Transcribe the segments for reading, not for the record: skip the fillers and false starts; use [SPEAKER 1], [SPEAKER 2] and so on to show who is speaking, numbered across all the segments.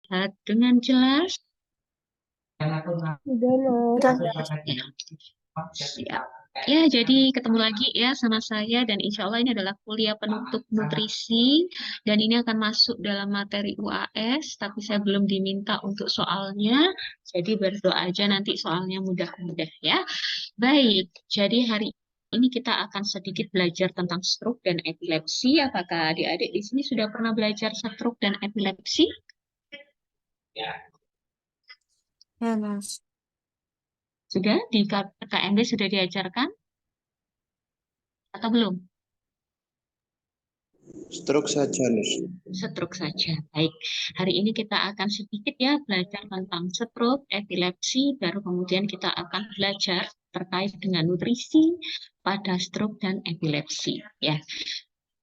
[SPEAKER 1] terlihat dengan jelas?
[SPEAKER 2] Udah.
[SPEAKER 1] Ya, siap. Ya, jadi ketemu lagi ya sama saya dan insya Allah ini adalah kuliah penutup nutrisi dan ini akan masuk dalam materi UAS, tapi saya belum diminta untuk soalnya, jadi berdoa aja nanti soalnya mudah-mudah ya. Baik, jadi hari ini kita akan sedikit belajar tentang stroke dan epilepsi. Apakah adik-adik di sini sudah pernah belajar stroke dan epilepsi?
[SPEAKER 2] Ya, Mas.
[SPEAKER 1] Sudah di KMB sudah diajarkan atau belum?
[SPEAKER 3] Stroke saja, Nus.
[SPEAKER 1] Stroke saja. Baik, hari ini kita akan sedikit ya belajar tentang stroke, epilepsi, baru kemudian kita akan belajar terkait dengan nutrisi pada stroke dan epilepsi. Ya,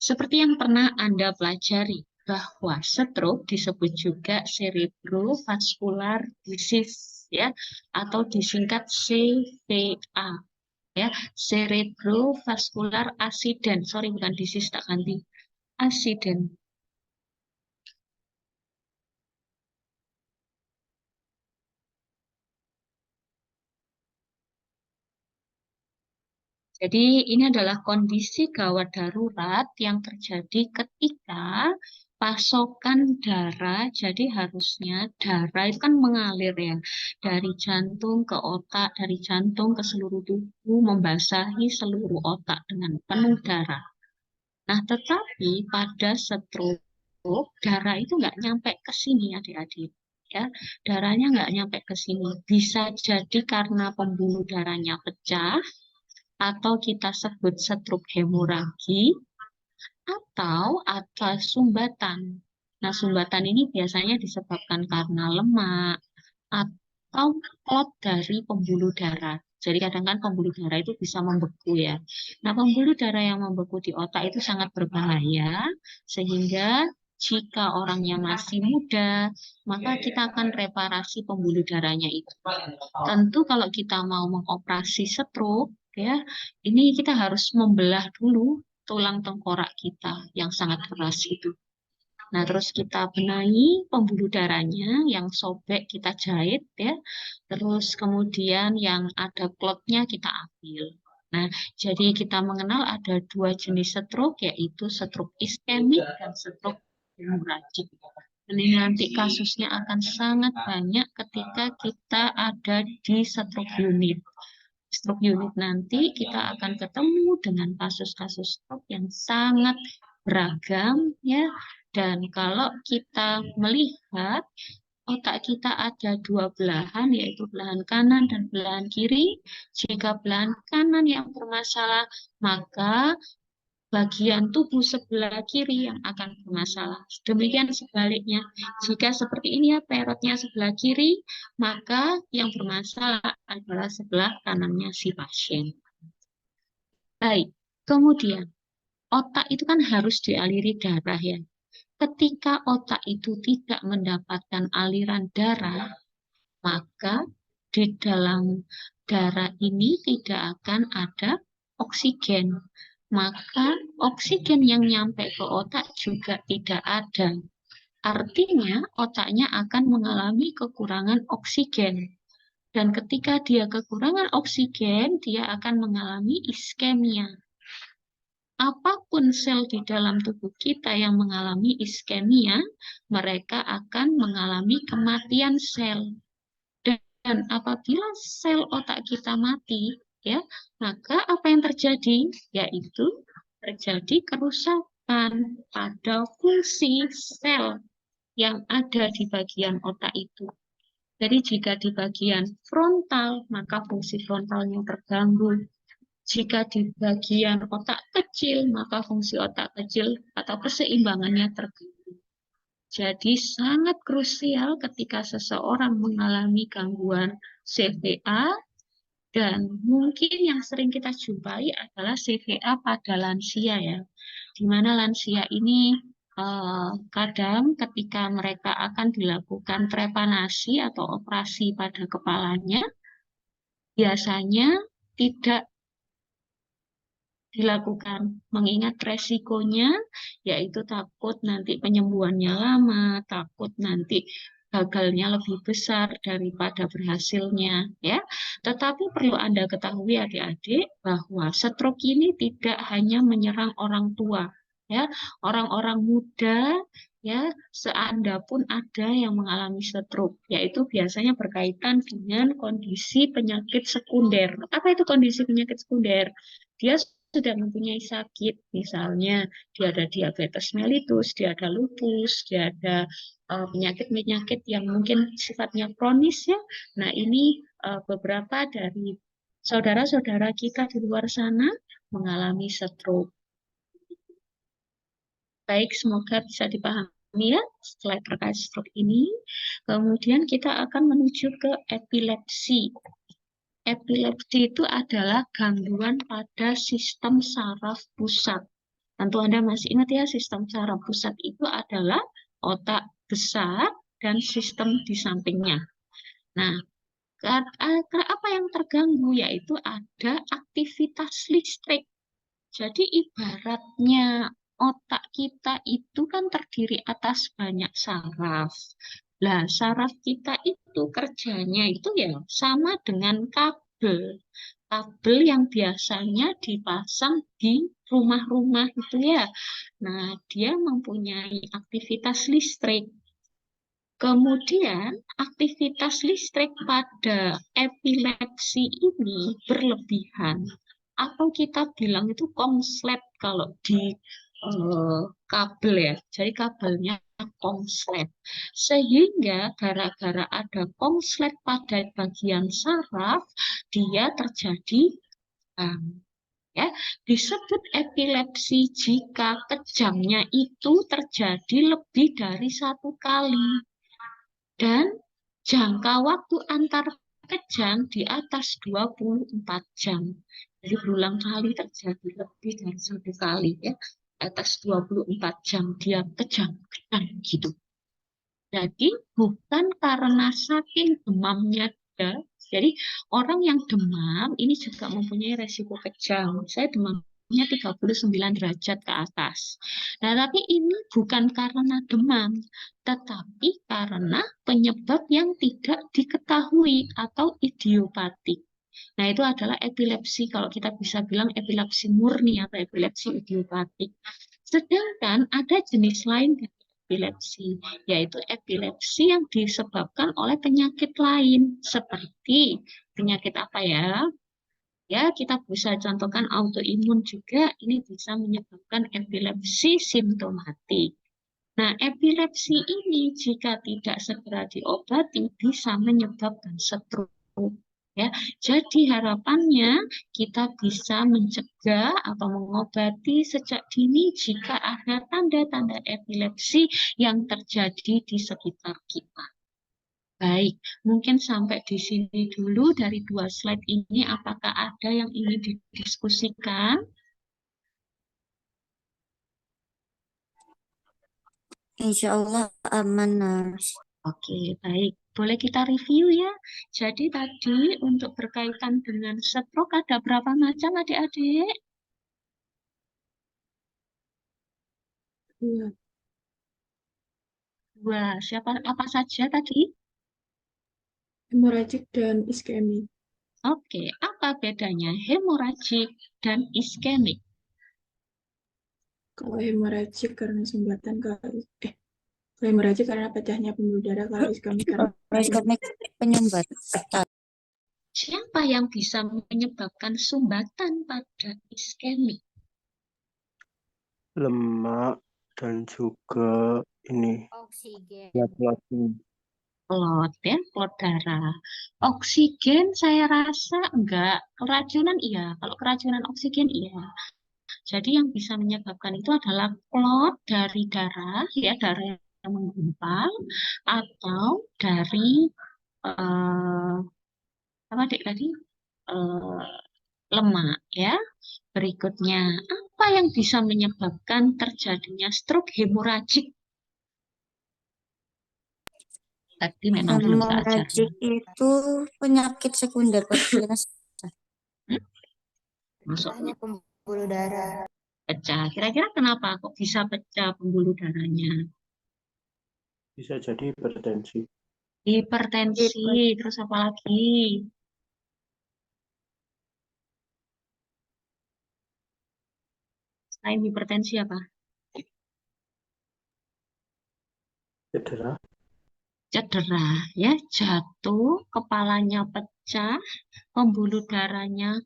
[SPEAKER 1] seperti yang pernah Anda pelajari bahwa stroke disebut juga cerebrovascular disease ya atau disingkat CVA ya, cerebrovascular accident. Sorry, bukan disease, tak ganti. Accident. Jadi ini adalah kondisi gawat darurat yang terjadi ketika pasokan darah, jadi harusnya darah itu kan mengalir ya, dari jantung ke otak, dari jantung ke seluruh tubuh, membasahi seluruh otak dengan penuh darah. Nah, tetapi pada stroke, darah itu nggak nyampe ke sini adik-adik. Ya, darahnya nggak nyampe ke sini. Bisa jadi karena pembuluh darahnya pecah, atau kita sebut stroke hemoragi, atau ada sumbatan. Nah, sumbatan ini biasanya disebabkan karena lemak atau klot dari pembuluh darah. Jadi kadang kan pembuluh darah itu bisa membeku ya. Nah, pembuluh darah yang membeku di otak itu sangat berbahaya, sehingga jika orangnya masih muda, maka kita akan reparasi pembuluh darahnya itu. Tentu kalau kita mau mengoperasi stroke, ya, ini kita harus membelah dulu tulang tengkorak kita yang sangat keras itu. Nah, terus kita benahi pembuluh darahnya yang sobek kita jahit ya. Terus kemudian yang ada klotnya kita ambil. Nah, jadi kita mengenal ada dua jenis stroke yaitu stroke iskemik dan stroke hemoragik. Dan ini nanti kasusnya akan sangat banyak ketika kita ada di stroke unit. Stroke unit nanti kita akan ketemu dengan kasus-kasus stroke yang sangat beragam ya. Dan kalau kita melihat otak kita ada dua belahan, yaitu belahan kanan dan belahan kiri. Jika belahan kanan yang bermasalah, maka bagian tubuh sebelah kiri yang akan bermasalah. Demikian sebaliknya, jika seperti ini ya perutnya sebelah kiri, maka yang bermasalah adalah sebelah kanannya si pasien. Baik, kemudian otak itu kan harus dialiri darah ya. Ketika otak itu tidak mendapatkan aliran darah, maka di dalam darah ini tidak akan ada oksigen. Maka oksigen yang nyampe ke otak juga tidak ada. Artinya otaknya akan mengalami kekurangan oksigen. Dan ketika dia kekurangan oksigen, dia akan mengalami iskemia. Apapun sel di dalam tubuh kita yang mengalami iskemia, mereka akan mengalami kematian sel. Dan apabila sel otak kita mati, ya, maka apa yang terjadi? Yaitu terjadi kerusakan pada fungsi sel yang ada di bagian otak itu. Jadi jika di bagian frontal, maka fungsi frontalnya terganggu. Jika di bagian otak kecil, maka fungsi otak kecil atau keseimbangannya terganggu. Jadi sangat krusial ketika seseorang mengalami gangguan CVA dan mungkin yang sering kita jumpai adalah CVA pada lansia ya. Di mana lansia ini kadang ketika mereka akan dilakukan trepanasi atau operasi pada kepalanya, biasanya tidak dilakukan mengingat resikonya yaitu takut nanti penyembuhannya lama, takut nanti gagalnya lebih besar daripada berhasilnya ya. Tetapi perlu Anda ketahui adik-adik bahwa stroke ini tidak hanya menyerang orang tua ya, orang-orang muda ya, seanda pun ada yang mengalami stroke, yaitu biasanya berkaitan dengan kondisi penyakit sekunder. Apa itu kondisi penyakit sekunder? Dia sudah mempunyai sakit, misalnya dia ada diabetes mellitus, dia ada lupus, dia ada penyakit-penyakit yang mungkin sifatnya kronis ya. Nah, ini beberapa dari saudara-saudara kita di luar sana mengalami stroke. Baik, semoga bisa dipahami ya setelah terkait stroke ini. Kemudian kita akan menuju ke epilepsi. Epilepsi itu adalah gangguan pada sistem saraf pusat. Tentu Anda masih ingat ya, sistem saraf pusat itu adalah otak besar dan sistem di sampingnya. Nah, apa yang terganggu? Yaitu ada aktivitas listrik. Jadi ibaratnya otak kita itu kan terdiri atas banyak saraf. Nah, saraf kita itu kerjanya itu ya sama dengan kabel. Kabel yang biasanya dipasang di rumah-rumah itu ya. Nah, dia mempunyai aktivitas listrik. Kemudian, aktivitas listrik pada epilepsi ini berlebihan. Atau kita bilang itu konslet kalau di kabel ya. Jadi kabelnya konslet. Sehingga gara-gara ada konslet pada bagian saraf, dia terjadi ya, disebut epilepsi jika kejangnya itu terjadi lebih dari satu kali. Dan jangka waktu antar kejang di atas 24 jam. Jadi berulang kali terjadi lebih dari satu kali ya. Atas 24 jam dia kejang-kejang gitu. Jadi bukan karena saking demamnya dia. Jadi orang yang demam ini juga mempunyai resiko kejang. Saya demamnya 39 derajat ke atas. Nah, tapi ini bukan karena demam, tetapi karena penyebab yang tidak diketahui atau idiopatik. Nah, itu adalah epilepsi. Kalau kita bisa bilang epilepsi murni atau epilepsi idiopatik. Sedangkan ada jenis lain dari epilepsi, yaitu epilepsi yang disebabkan oleh penyakit lain, seperti penyakit apa ya? Ya, kita bisa contohkan autoimun juga, ini bisa menyebabkan epilepsi simptomatik. Nah, epilepsi ini jika tidak segera diobati bisa menyebabkan stroke. Ya, jadi harapannya kita bisa mencegah atau mengobati sejak dini jika ada tanda-tanda epilepsi yang terjadi di sekitar kita. Baik, mungkin sampai di sini dulu dari dua slide ini. Apakah ada yang ingin didiskusikan?
[SPEAKER 2] Insya Allah aman, Nars.
[SPEAKER 1] Oke, baik. Boleh kita review ya. Jadi tadi untuk berkaitan dengan stroke ada berapa macam adik-adik?
[SPEAKER 3] Iya,
[SPEAKER 1] Dua. Siapa apa saja tadi?
[SPEAKER 3] hemoragik dan iskemik.
[SPEAKER 1] Oke, apa bedanya hemoragik dan iskemik?
[SPEAKER 3] Kalau hemoragik karena sumbatan, kalau hemoragik karena pecahnya pembuluh darah, kalau iskemik karena
[SPEAKER 2] Iskemik penyumbat.
[SPEAKER 1] Siapa yang bisa menyebabkan sumbatan pada iskemik?
[SPEAKER 4] lemak dan juga ini
[SPEAKER 2] Oksigen.
[SPEAKER 4] lagi
[SPEAKER 1] Plot ya, plot darah. Oksigen saya rasa enggak. Keracunan iya. Kalau keracunan oksigen iya. Jadi yang bisa menyebabkan itu adalah plot dari darah, ya darah yang menggumpal, atau dari apa dek tadi eh, lemak ya. Berikutnya, apa yang bisa menyebabkan terjadinya stroke hemoragik? Tadi memang belum tak ajarkan.
[SPEAKER 2] Hemoragik itu penyakit sekunder pada
[SPEAKER 1] Hmm? Masuk
[SPEAKER 2] pembuluh darah.
[SPEAKER 1] pecah. Kira-kira kenapa kok bisa pecah pembuluh darahnya?
[SPEAKER 4] bisa jadi hipertensi.
[SPEAKER 1] Hipertensi, terus apa lagi? Selain hipertensi apa?
[SPEAKER 4] Cedera.
[SPEAKER 1] Cedera, ya, jatuh, kepalanya pecah, pembuluh darahnya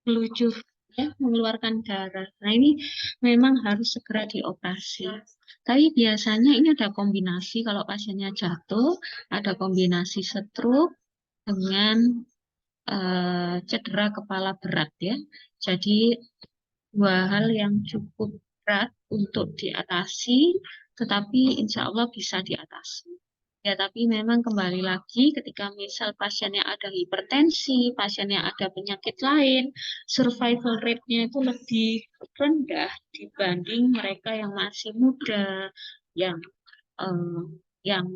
[SPEAKER 1] meluncur, ya, mengeluarkan darah. Nah, ini memang harus segera dioperasi. Tapi biasanya ini ada kombinasi kalau pasiennya jatuh, ada kombinasi stroke dengan cedera kepala berat, ya. Jadi dua hal yang cukup berat untuk diatasi, tetapi insya Allah bisa diatasi. Ya, tapi memang kembali lagi ketika misal pasiennya ada hipertensi, pasiennya ada penyakit lain, survival rate-nya itu lebih rendah dibanding mereka yang masih muda, yang eh, yang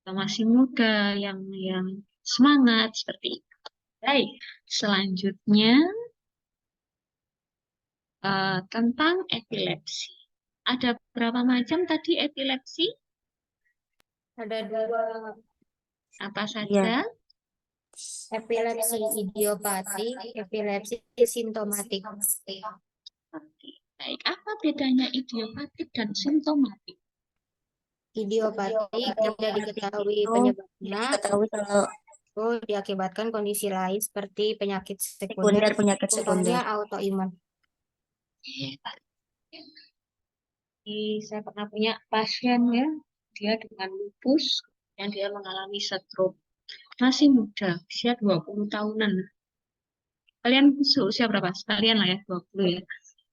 [SPEAKER 1] masih muda, yang semangat seperti itu. Baik, selanjutnya tentang epilepsi. Ada berapa macam tadi epilepsi?
[SPEAKER 2] Ada dua.
[SPEAKER 1] Apa
[SPEAKER 2] Ya,
[SPEAKER 1] saja?
[SPEAKER 2] epilepsi idiopatik, epilepsi simptomatik.
[SPEAKER 1] Oke, baik. Apa bedanya idiopatik dan simptomatik?
[SPEAKER 2] Idiopatik tidak diketahui
[SPEAKER 5] itu
[SPEAKER 2] penyebabnya
[SPEAKER 5] diketahui kalau
[SPEAKER 2] atau diakibatkan kondisi lain seperti penyakit
[SPEAKER 5] sekunder,
[SPEAKER 2] sekunder,
[SPEAKER 5] penyakit
[SPEAKER 2] contohnya
[SPEAKER 5] sekunder.
[SPEAKER 2] autoimun.
[SPEAKER 1] Saya pernah punya pasien, ya, dia dengan lupus, yang dia mengalami stroke. Masih muda, usia 20 tahunan. Kalian usia berapa? Sekalian lah ya, 20 ya.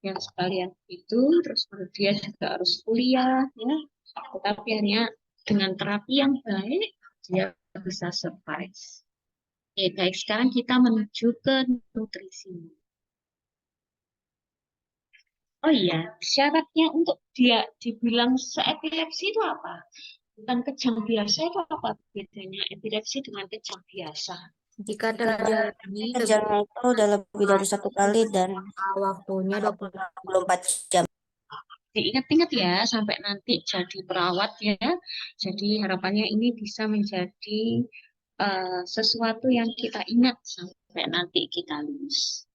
[SPEAKER 1] Yang sekalian itu, terus dia juga harus kuliah, ya. Tetapi hanya dengan terapi yang baik, dia bisa survive. Oke, baik. Sekarang kita menuju ke nutrisi. Oh iya, syaratnya untuk dia dibilang seepilepsi itu apa? Bukan kejang biasa itu apa bedanya epilepsi dengan kejang biasa?
[SPEAKER 2] Jika terjadi
[SPEAKER 5] Kejangnya itu udah lebih dari 1 kali dan
[SPEAKER 2] waktunya
[SPEAKER 5] 24 jam.
[SPEAKER 1] Diingat-ingat ya sampai nanti jadi perawat, ya. Jadi harapannya ini bisa menjadi sesuatu yang kita ingat sampai nanti kita lulus.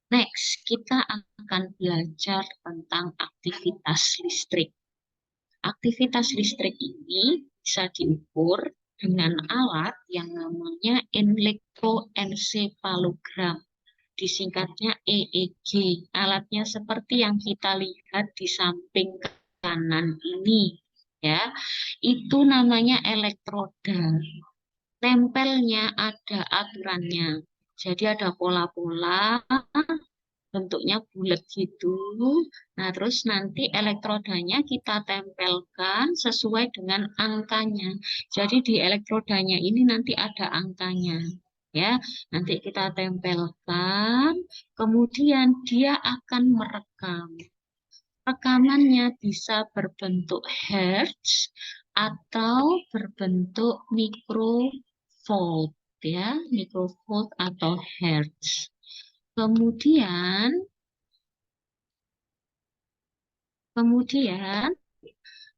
[SPEAKER 1] Next, kita akan belajar tentang aktivitas listrik. Aktivitas listrik ini bisa diukur dengan alat yang namanya elektroensefalogram, disingkatnya EEG. Alatnya seperti yang kita lihat di samping kanan ini, ya. Itu namanya elektroda. Tempelnya ada aturannya. Jadi ada pola-pola, bentuknya bulat gitu. Nah, terus nanti elektrodanya kita tempelkan sesuai dengan angkanya. Jadi di elektrodanya ini nanti ada angkanya. Ya, nanti kita tempelkan, kemudian dia akan merekam. Rekamannya bisa berbentuk hertz atau berbentuk microvolt, ya, microvolt atau hertz. Kemudian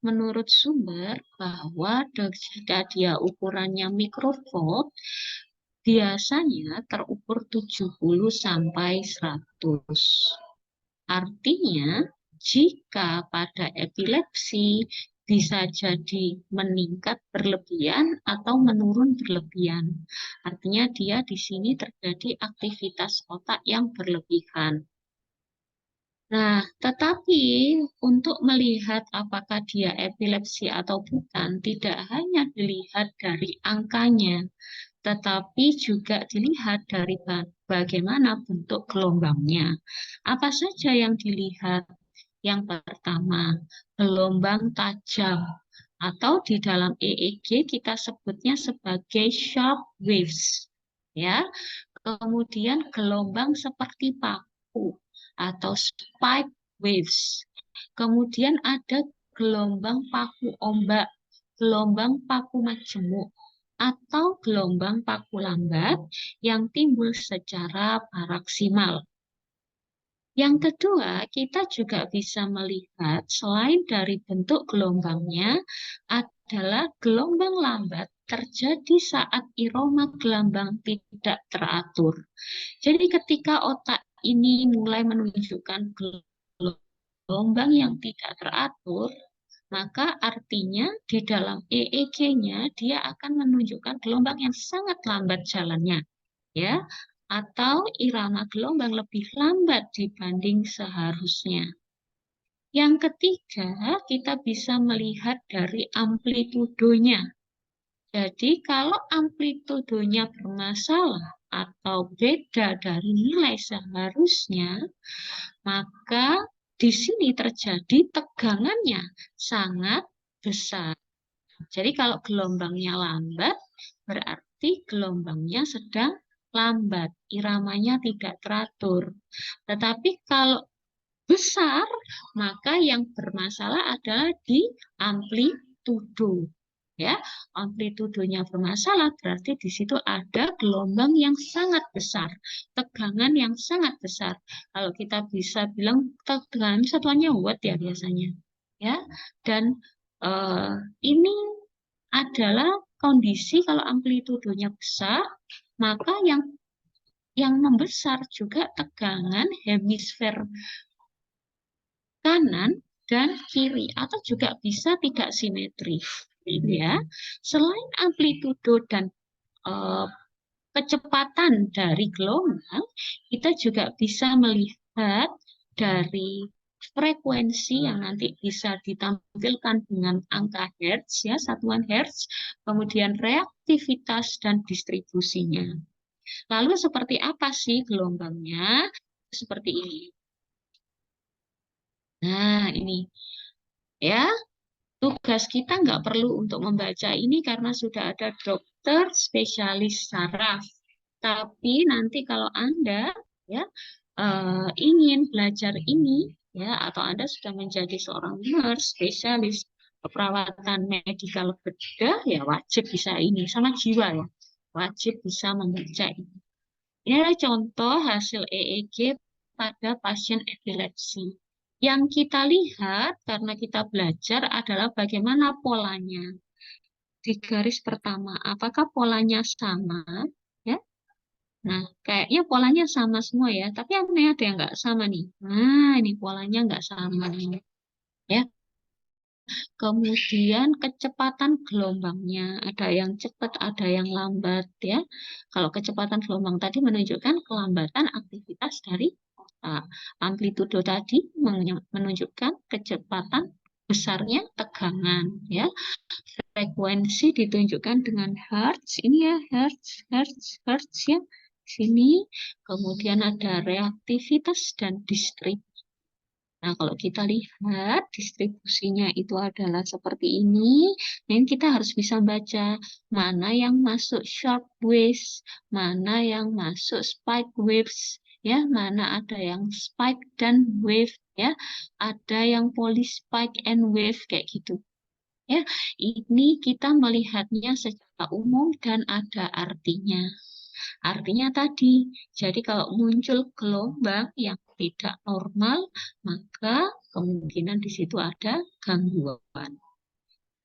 [SPEAKER 1] menurut sumber bahwa jika dia ukurannya mikrovolt, biasanya terukur 70 sampai 100. Artinya, jika pada epilepsi bisa jadi meningkat berlebihan atau menurun berlebihan. Artinya dia di sini terjadi aktivitas otak yang berlebihan. Nah, tetapi untuk melihat apakah dia epilepsi atau bukan, tidak hanya dilihat dari angkanya, tetapi juga dilihat dari bagaimana bentuk gelombangnya. Apa saja yang dilihat? Yang pertama, gelombang tajam, atau di dalam EEG kita sebutnya sebagai sharp waves. Ya, kemudian gelombang seperti paku atau spike waves. Kemudian ada gelombang paku ombak, gelombang paku majemuk, atau gelombang paku lambat yang timbul secara paraksimal. Yang kedua, kita juga bisa melihat selain dari bentuk gelombangnya adalah gelombang lambat terjadi saat irama gelombang tidak teratur. Jadi ketika otak ini mulai menunjukkan gelombang yang tidak teratur, maka artinya di dalam EEG-nya dia akan menunjukkan gelombang yang sangat lambat jalannya, ya, atau irama gelombang lebih lambat dibanding seharusnya. Yang ketiga, kita bisa melihat dari amplitudonya. Jadi kalau amplitudonya bermasalah atau beda dari nilai seharusnya, maka di sini terjadi tegangannya sangat besar. Jadi kalau gelombangnya lambat, berarti gelombangnya sedang lambat, iramanya tidak teratur. Tetapi kalau besar, maka yang bermasalah adalah di amplitudo. Ya, amplitudonya bermasalah berarti di situ ada gelombang yang sangat besar, tegangan yang sangat besar. Kalau kita bisa bilang tegangan satuannya watt ya biasanya, ya. Dan ini adalah kondisi kalau amplitudonya besar, maka yang membesar juga tegangan hemisfer kanan dan kiri atau juga bisa tidak simetris. Ya, selain amplitudo dan kecepatan dari gelombang, kita juga bisa melihat dari frekuensi yang nanti bisa ditampilkan dengan angka hertz, ya, satuan hertz, kemudian reaktivitas dan distribusinya. Lalu seperti apa sih gelombangnya? Seperti ini. Nah, ini ya. Tugas kita nggak perlu untuk membaca ini karena sudah ada dokter spesialis saraf. Tapi nanti kalau Anda ya ingin belajar ini ya atau Anda sudah menjadi seorang nurse spesialis perawatan medikal bedah ya wajib bisa ini sama jiwa ya. Wajib bisa membaca ini. Ini adalah contoh hasil EEG pada pasien epilepsi. Yang kita lihat karena kita belajar adalah bagaimana polanya. Di garis pertama, apakah polanya sama? Ya. Nah, kayaknya polanya sama semua ya, tapi ada yang nggak sama nih. Nah, ini polanya nggak sama nih. Ya. Kemudian kecepatan gelombangnya, ada yang cepat, ada yang lambat ya. Kalau kecepatan gelombang tadi menunjukkan kelambatan aktivitas dari amplitudo tadi menunjukkan kecepatan besarnya tegangan ya. Frekuensi ditunjukkan dengan hertz, ini ya hertz ya. Sini kemudian ada reaktivitas dan distribusi. Nah, kalau kita lihat distribusinya itu adalah seperti ini, dan kita harus bisa baca mana yang masuk short waves, mana yang masuk spike waves, ya, mana ada yang spike dan wave, ya, ada yang polyspike and wave kayak gitu. Ya, ini kita melihatnya secara umum dan ada artinya. Artinya tadi, jadi kalau muncul gelombang yang tidak normal, maka kemungkinan di situ ada gangguan.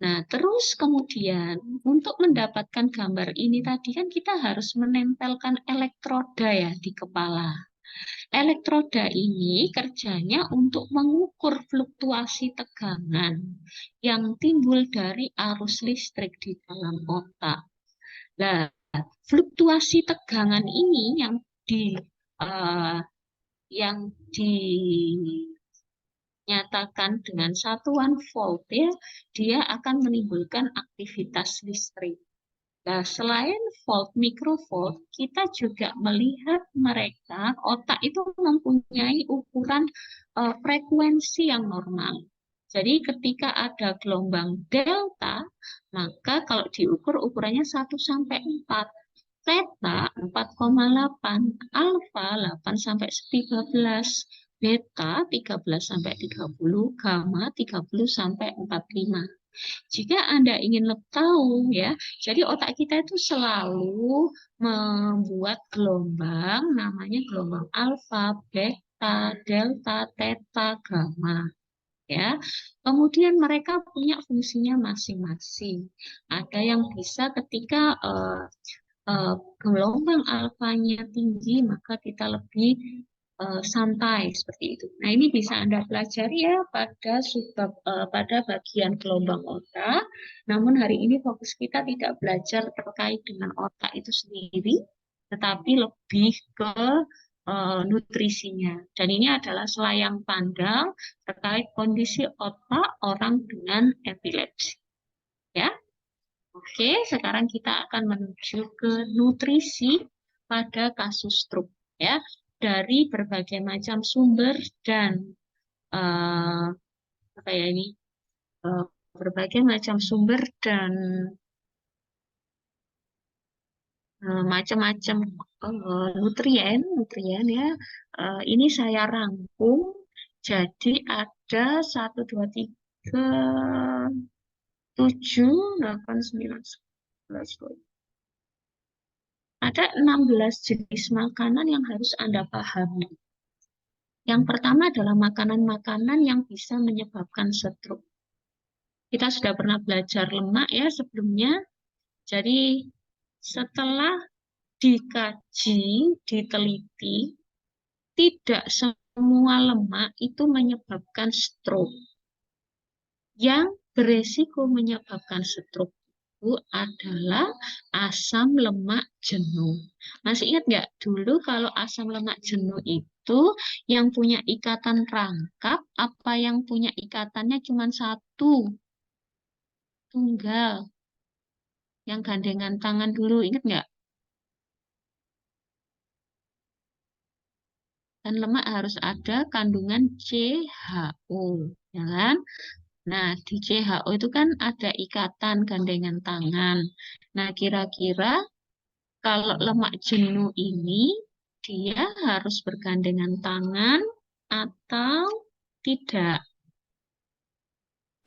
[SPEAKER 1] Nah, terus kemudian untuk mendapatkan gambar ini tadi kan kita harus menempelkan elektroda ya di kepala. Elektroda ini kerjanya untuk mengukur fluktuasi tegangan yang timbul dari arus listrik di dalam otak. Nah, fluktuasi tegangan ini yang dinyatakan dengan satuan volt ya, dia akan menimbulkan aktivitas listrik. Nah, selain volt, mikrovolt, kita juga melihat mereka otak itu mempunyai ukuran frekuensi yang normal. Jadi ketika ada gelombang delta, maka kalau diukur ukurannya 1 sampai 4. Theta 4,8, alfa 8 sampai 13, beta 13 sampai 30, gamma 30 sampai 45. Jika Anda ingin tahu ya, jadi otak kita itu selalu membuat gelombang namanya gelombang alfa, beta, beta, delta, theta, gamma. Ya, kemudian mereka punya fungsinya masing-masing. Ada yang bisa ketika gelombang alfanya tinggi, maka kita lebih santai seperti itu. Nah, ini bisa Anda pelajari ya pada bagian gelombang otak. Namun hari ini fokus kita tidak belajar terkait dengan otak itu sendiri, tetapi lebih ke nutrisinya. Dan ini adalah selayang pandang terkait kondisi otak orang dengan epilepsi. Ya. Oke, sekarang kita akan menuju ke nutrisi pada kasus stroke ya, dari berbagai macam sumber dan apa ya ini berbagai macam sumber dan macam-macam nutrien ya. Ini saya rangkum jadi ada 1, 2, 3, 7, 8, 9, 11, 12. Ada 16 jenis makanan yang harus Anda pahami. Yang pertama adalah makanan-makanan yang bisa menyebabkan stroke. Kita sudah pernah belajar lemak ya sebelumnya. Jadi setelah dikaji, diteliti, tidak semua lemak itu menyebabkan stroke. Yang beresiko menyebabkan stroke itu adalah asam lemak jenuh. Masih ingat nggak dulu kalau asam lemak jenuh itu yang punya ikatan rangkap, apa yang punya ikatannya cuma satu, tunggal. Yang gandengan tangan dulu, ingat nggak? Dan lemak harus ada kandungan CHO, ya kan? Nah, di CHO itu kan ada ikatan gandengan tangan. Nah, kira-kira kalau lemak jenuh ini, dia harus bergandengan tangan atau tidak?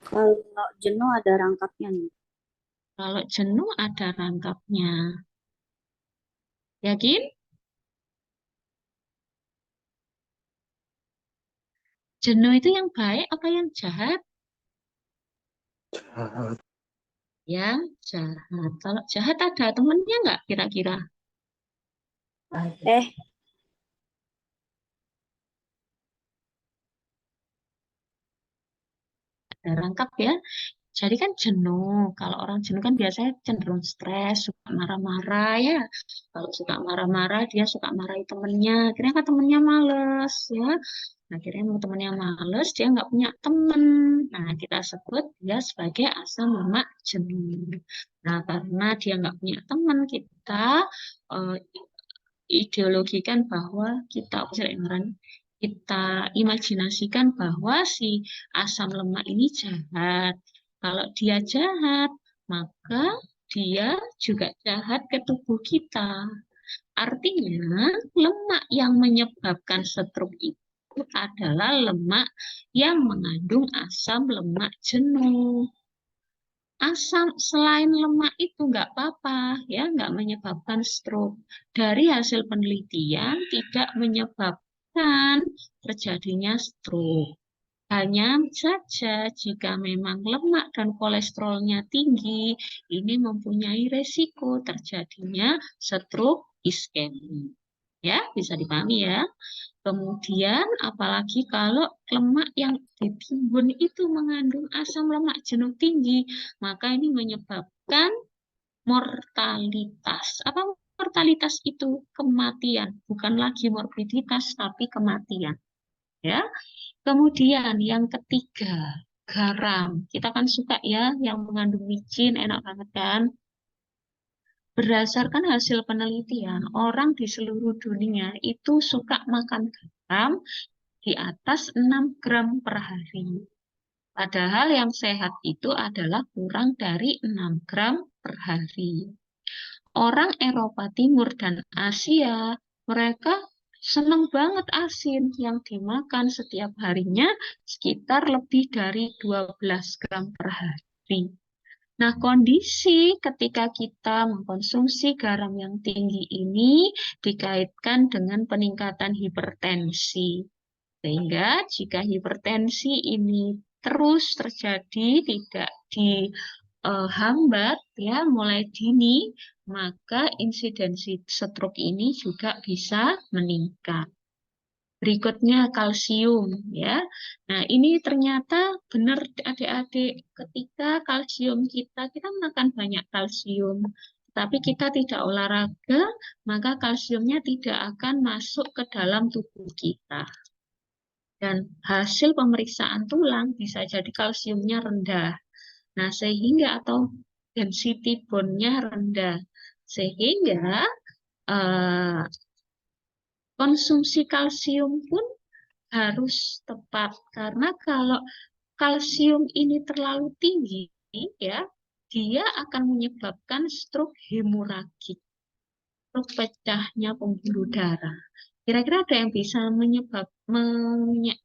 [SPEAKER 5] Kalau jenuh ada rangkapnya nih.
[SPEAKER 1] Kalau jenuh ada rangkapnya. Yakin? Jenuh itu yang baik apa yang jahat?
[SPEAKER 4] Jahat.
[SPEAKER 1] Yang jahat. Kalau jahat ada temennya nggak kira-kira? Ada rangkap ya. Jadi kan jenuh. Kalau orang jenuh kan biasanya cenderung stres, suka marah-marah ya. Kalau suka marah-marah, dia suka marahi temennya. Akhirnya kan temennya males ya. Nah, akhirnya mau temennya males, dia nggak punya temen. Nah, kita sebut dia sebagai asam lemak jenuh. Nah, karena dia nggak punya teman, kita ideologikan bahwa kita imajinasikan bahwa si asam lemak ini jahat. Kalau dia jahat, maka dia juga jahat ke tubuh kita. Artinya, lemak yang menyebabkan stroke itu adalah lemak yang mengandung asam lemak jenuh. Asam selain lemak itu nggak apa-apa, ya nggak menyebabkan stroke. Dari hasil penelitian tidak menyebabkan terjadinya stroke. Hanya saja jika memang lemak dan kolesterolnya tinggi, ini mempunyai resiko terjadinya stroke iskemik. Ya, bisa dipahami ya. Kemudian apalagi kalau lemak yang ditimbun itu mengandung asam lemak jenuh tinggi, maka ini menyebabkan mortalitas. Apa mortalitas itu? Kematian, bukan lagi morbiditas tapi kematian. Ya. Kemudian yang ketiga, garam. Kita kan suka ya yang mengandung micin, enak banget kan? Berdasarkan hasil penelitian, orang di seluruh dunia itu suka makan garam di atas 6 gram per hari. Padahal yang sehat itu adalah kurang dari 6 gram per hari. Orang Eropa Timur dan Asia, mereka senang banget asin yang dimakan setiap harinya sekitar lebih dari 12 gram per hari. Nah, kondisi ketika kita mengkonsumsi garam yang tinggi ini dikaitkan dengan peningkatan hipertensi. Sehingga jika hipertensi ini terus terjadi, tidak dihambat ya mulai dini, maka insidensi stroke ini juga bisa meningkat. Berikutnya kalsium ya. Nah, ini ternyata benar adik-adik, ketika kalsium kita makan banyak kalsium, tapi kita tidak olahraga, maka kalsiumnya tidak akan masuk ke dalam tubuh kita. Dan hasil pemeriksaan tulang bisa jadi kalsiumnya rendah. Nah, sehingga atau density bone-nya rendah. Sehingga konsumsi kalsium pun harus tepat. Karena kalau kalsium ini terlalu tinggi, ya, dia akan menyebabkan stroke hemoragik, stroke pecahnya pembuluh darah. Kira-kira ada yang bisa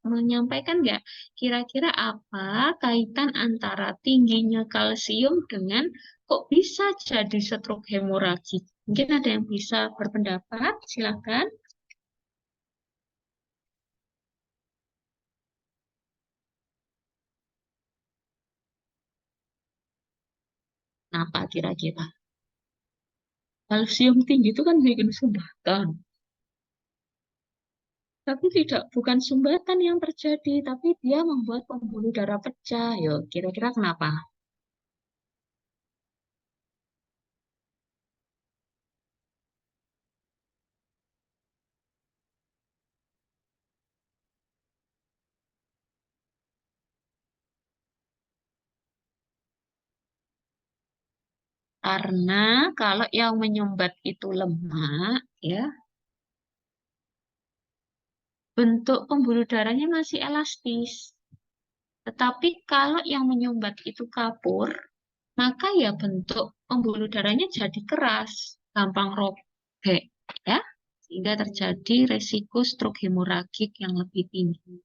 [SPEAKER 1] menyampaikan nggak? Kira-kira apa kaitan antara tingginya kalsium dengan kok bisa jadi stroke hemoragik? Mungkin ada yang bisa berpendapat, silakan. Kenapa kira-kira? Kalsium tinggi itu kan bikin sumbatan. Tapi bukan sumbatan yang terjadi, tapi dia membuat pembuluh darah pecah. Yo, kira-kira kenapa? Karena kalau yang menyumbat itu lemak, ya, bentuk pembuluh darahnya masih elastis. Tetapi kalau yang menyumbat itu kapur, maka ya bentuk pembuluh darahnya jadi keras, gampang robek, ya, sehingga terjadi resiko stroke hemoragik yang lebih tinggi.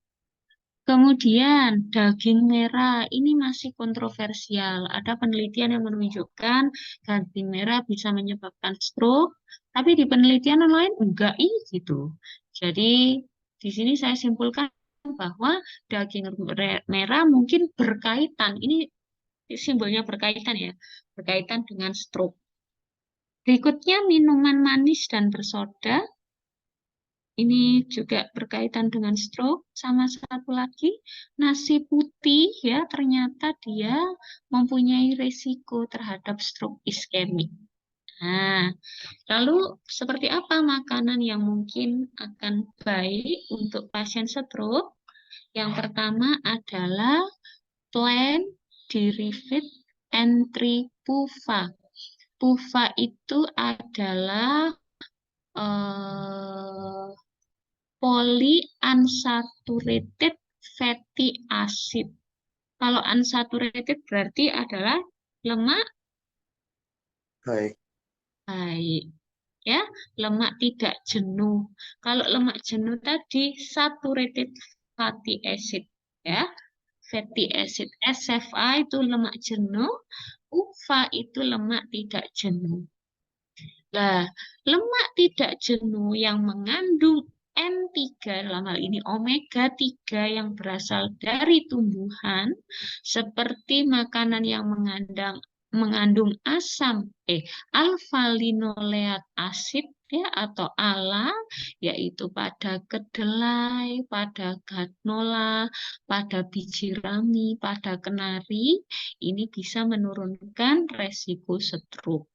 [SPEAKER 1] Kemudian daging merah ini masih kontroversial. Ada penelitian yang menunjukkan daging merah bisa menyebabkan stroke, tapi di penelitian lain enggak gitu. Jadi di sini saya simpulkan bahwa daging merah mungkin berkaitan. Ini simbolnya berkaitan ya, berkaitan dengan stroke. Berikutnya minuman manis dan bersoda. Ini juga berkaitan dengan stroke. Sama satu lagi, nasi putih ya ternyata dia mempunyai resiko terhadap stroke iskemik. Nah, lalu seperti apa makanan yang mungkin akan baik untuk pasien stroke? Yang pertama adalah plant-derived entry PUFA. PUFA itu adalah polyunsaturated fatty acid. Kalau unsaturated berarti adalah lemak
[SPEAKER 4] Baik.
[SPEAKER 1] baik. Ya, lemak tidak jenuh. Kalau lemak jenuh tadi saturated fatty acid, ya. Fatty acid SFA itu lemak jenuh, UFA itu lemak tidak jenuh. Nah, lemak tidak jenuh yang mengandung N3 dalam hal ini omega 3 yang berasal dari tumbuhan seperti makanan yang mengandung asam alfa linoleat asid ya atau ALA yaitu pada kedelai, pada canola, pada biji rami, pada kenari ini bisa menurunkan resiko stroke.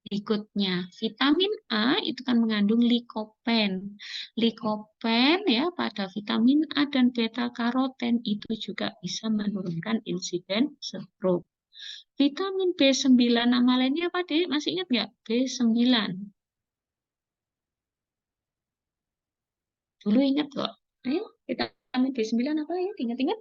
[SPEAKER 1] Berikutnya, vitamin A itu kan mengandung likopen. Likopen ya pada vitamin A dan beta karoten itu juga bisa menurunkan insiden stroke. Vitamin B9 nama lainnya apa, Dek? Masih ingat nggak? B9. Dulu ingat kok. Ayo, vitamin B9 apa ya? Ingat-ingat?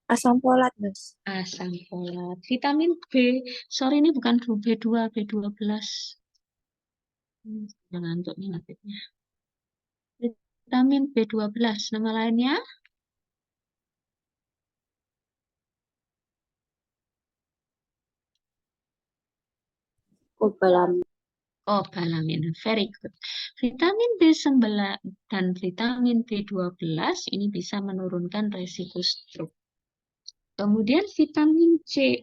[SPEAKER 2] Asam folat, Mas.
[SPEAKER 1] Asam folat. Vitamin B. Sorry, ini bukan B2, B12. Jangan ngantuk nih ngantuknya. Vitamin B12, nama lainnya?
[SPEAKER 5] Cobalamin.
[SPEAKER 1] Cobalamin, very good. Vitamin B9 dan vitamin B12 ini bisa menurunkan resiko stroke. Kemudian vitamin C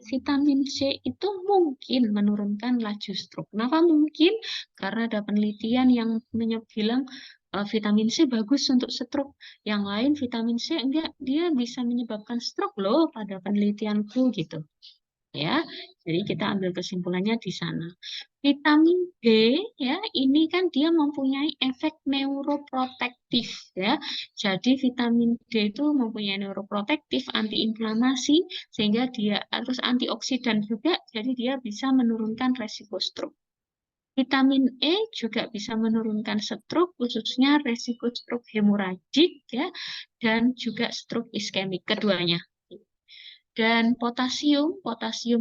[SPEAKER 1] itu mungkin menurunkan laju stroke. Kenapa mungkin? Karena ada penelitian yang bilang vitamin C bagus untuk stroke. Yang lain vitamin C enggak, dia bisa menyebabkan stroke loh pada penelitianku gitu. Ya, jadi kita ambil kesimpulannya di sana. Vitamin B ya, ini kan dia mempunyai efek neuroprotektif ya. Jadi vitamin D itu mempunyai neuroprotektif, antiinflamasi, sehingga dia terus antioksidan juga, jadi dia bisa menurunkan resiko stroke. Vitamin E juga bisa menurunkan stroke, khususnya resiko stroke hemoragik ya, dan juga stroke iskemik keduanya. Dan potasium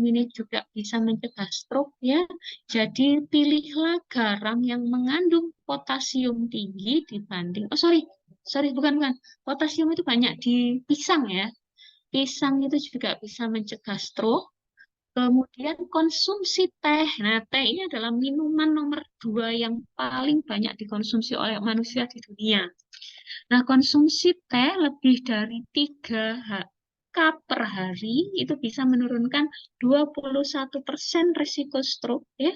[SPEAKER 1] ini juga bisa mencegah stroke ya. Jadi pilihlah garam yang mengandung potasium tinggi dibanding, bukan. Potasium itu banyak di pisang ya. Pisang itu juga bisa mencegah stroke. Kemudian konsumsi teh. Nah, teh ini adalah minuman nomor 2 yang paling banyak dikonsumsi oleh manusia di dunia. Nah, konsumsi teh lebih dari 3 cup per hari itu bisa menurunkan 21% risiko stroke ya.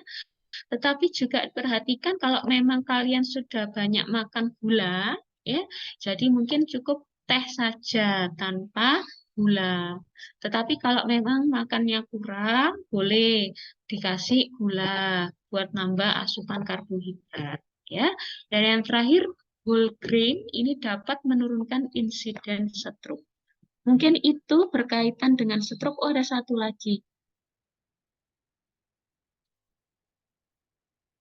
[SPEAKER 1] Tetapi juga perhatikan kalau memang kalian sudah banyak makan gula ya, jadi mungkin cukup teh saja tanpa gula. Tetapi kalau memang makannya kurang, boleh dikasih gula buat nambah asupan karbohidrat ya. Dan yang terakhir, whole grain ini dapat menurunkan insiden stroke. Mungkin itu berkaitan dengan stroke. Oh, ada satu lagi.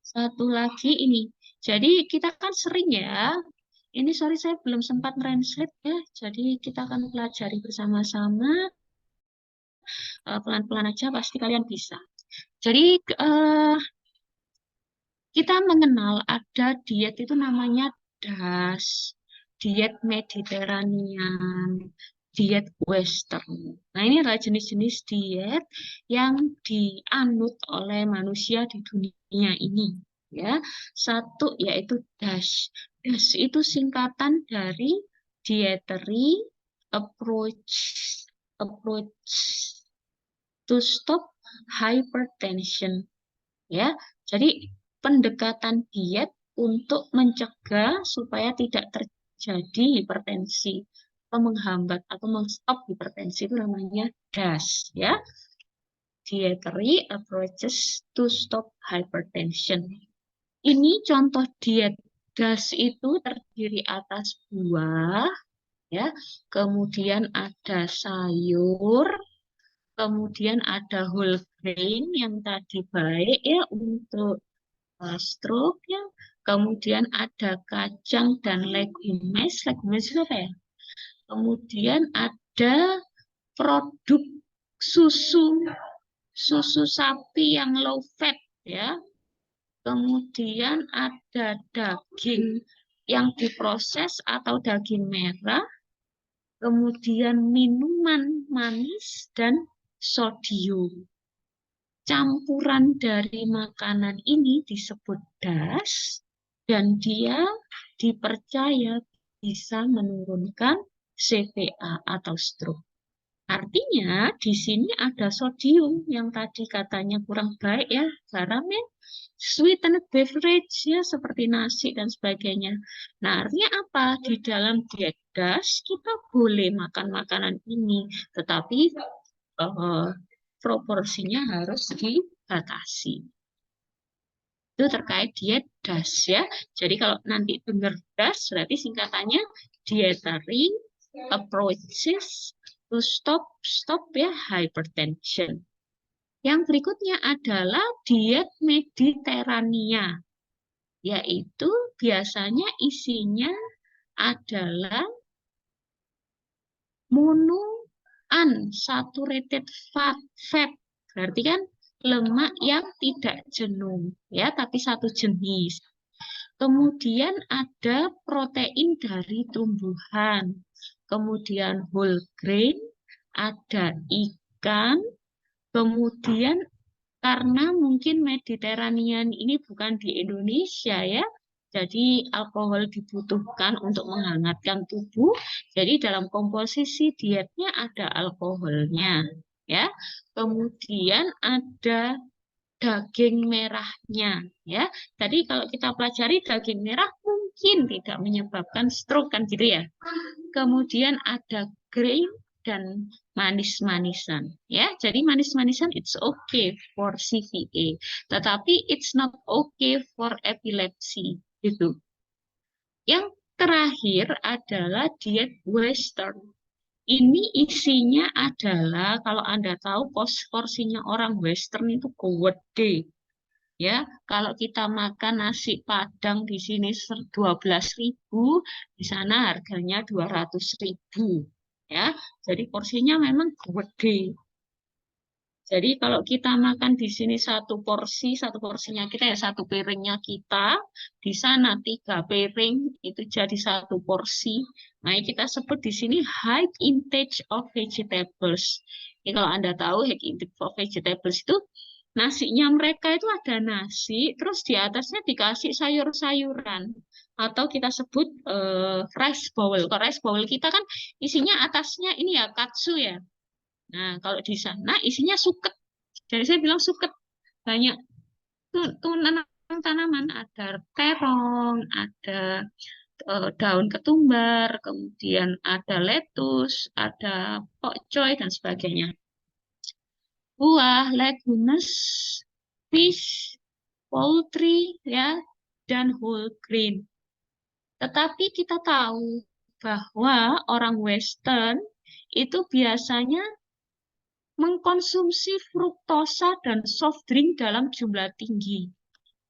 [SPEAKER 1] Satu lagi ini. Jadi kita kan sering ya. Ini sorry saya belum sempat translate ya. Jadi kita akan pelajari bersama-sama. Pelan-pelan aja pasti kalian bisa. Jadi kita mengenal ada diet itu namanya DAS, diet Mediterranean, diet Western. Nah, ini adalah jenis-jenis diet yang dianut oleh manusia di dunia ini. Ya, satu yaitu DAS. DAS itu singkatan dari Dietary Approach to Stop Hypertension. Ya, jadi pendekatan diet untuk mencegah supaya tidak terjadi hipertensi atau menghambat atau menstop hipertensi itu namanya DAS ya. Dietary Approaches to Stop Hypertension. Ini contoh diet DAS itu terdiri atas buah ya, kemudian ada sayur, kemudian ada whole grain yang tadi baik ya untuk stroke ya. Kemudian ada kacang dan legumes. Legumes itu apa ya? Kemudian ada produk susu sapi yang low fat ya. Kemudian ada daging yang diproses atau daging merah. Kemudian minuman manis dan sodium. Campuran dari makanan ini disebut DAS dan dia dipercaya bisa menurunkan CVA atau stroke. Artinya di sini ada sodium yang tadi katanya kurang baik ya, garam ya, sweetened beverage ya seperti nasi dan sebagainya. Nah, artinya apa? Di dalam diet DAS kita boleh makan makanan ini, tetapi proporsinya harus dibatasi. Itu terkait diet DAS ya. Jadi kalau nanti dengar DAS berarti singkatannya Dietary Approaches to Stop ya Hypertension. Yang berikutnya adalah diet Mediterania, yaitu biasanya isinya adalah unsaturated fat, berarti kan lemak yang tidak jenuh ya, tapi satu jenis. Kemudian ada protein dari tumbuhan, kemudian whole grain, ada ikan, kemudian Karena mungkin Mediterranean ini bukan di Indonesia ya. Jadi alkohol dibutuhkan untuk menghangatkan tubuh. Jadi dalam komposisi dietnya ada alkoholnya ya. Kemudian ada daging merahnya ya. Jadi kalau kita pelajari daging merah mungkin tidak menyebabkan stroke kan gitu ya. Kemudian ada grain dan manis-manisan ya. Jadi manis-manisan it's okay for CVA, tetapi it's not okay for epilepsy gitu. Yang terakhir adalah diet Western. Ini isinya adalah kalau Anda tahu porsinya orang Western itu gede ya. Kalau kita makan nasi Padang di sini 12.000, di sana harganya 200.000 ya. Jadi porsinya memang gede. Jadi kalau kita makan di sini satu porsinya kita ya satu piringnya kita, di sana 3 piring itu jadi satu porsi. Nah, kita sebut di sini high intake of vegetables. Jadi kalau Anda tahu high intake of vegetables itu nasinya mereka itu ada nasi, terus di atasnya dikasih sayur-sayuran. Atau kita sebut rice bowl. Kalau rice bowl kita kan isinya atasnya ini ya katsu ya. Nah, kalau di sana isinya suket. Jadi saya bilang suket. Banyak tuh tanaman, ada terong, ada daun ketumbar, kemudian ada lettuce, ada pokcoy, dan sebagainya. Buah, legumes, fish, poultry, ya, dan whole grain. Tetapi kita tahu bahwa orang Western itu biasanya mengkonsumsi fruktosa dan soft drink dalam jumlah tinggi.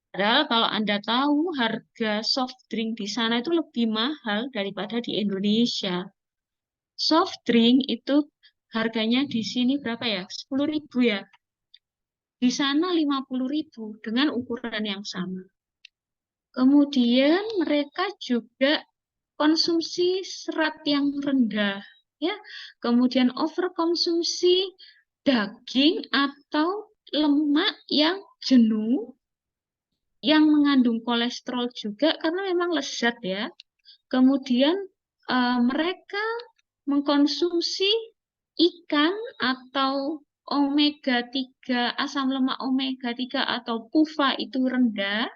[SPEAKER 1] Padahal kalau Anda tahu harga soft drink di sana itu lebih mahal daripada di Indonesia. Soft drink itu harganya di sini berapa ya? 10.000 ya. Di sana 50.000 dengan ukuran yang sama. Kemudian mereka juga konsumsi serat yang rendah, ya. Kemudian overkonsumsi daging atau lemak yang jenuh, yang mengandung kolesterol juga karena memang lezat ya. Kemudian mereka mengkonsumsi ikan atau omega 3, asam lemak omega 3 atau PUFA itu rendah,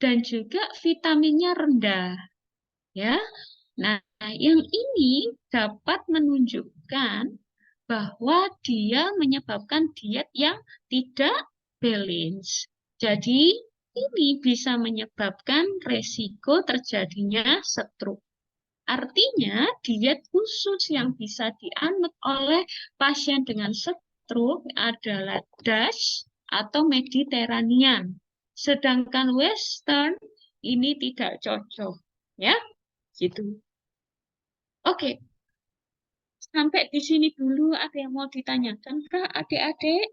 [SPEAKER 1] dan juga vitaminnya rendah ya. Nah, yang ini dapat menunjukkan bahwa dia menyebabkan diet yang tidak balance. Jadi, ini bisa menyebabkan resiko terjadinya stroke. Artinya, diet khusus yang bisa dianut oleh pasien dengan stroke adalah DASH atau Mediterranean. Sedangkan Western ini tidak cocok, ya, gitu. Oke, sampai di sini dulu. Ada yang mau ditanyakan, Kak, adik-adik?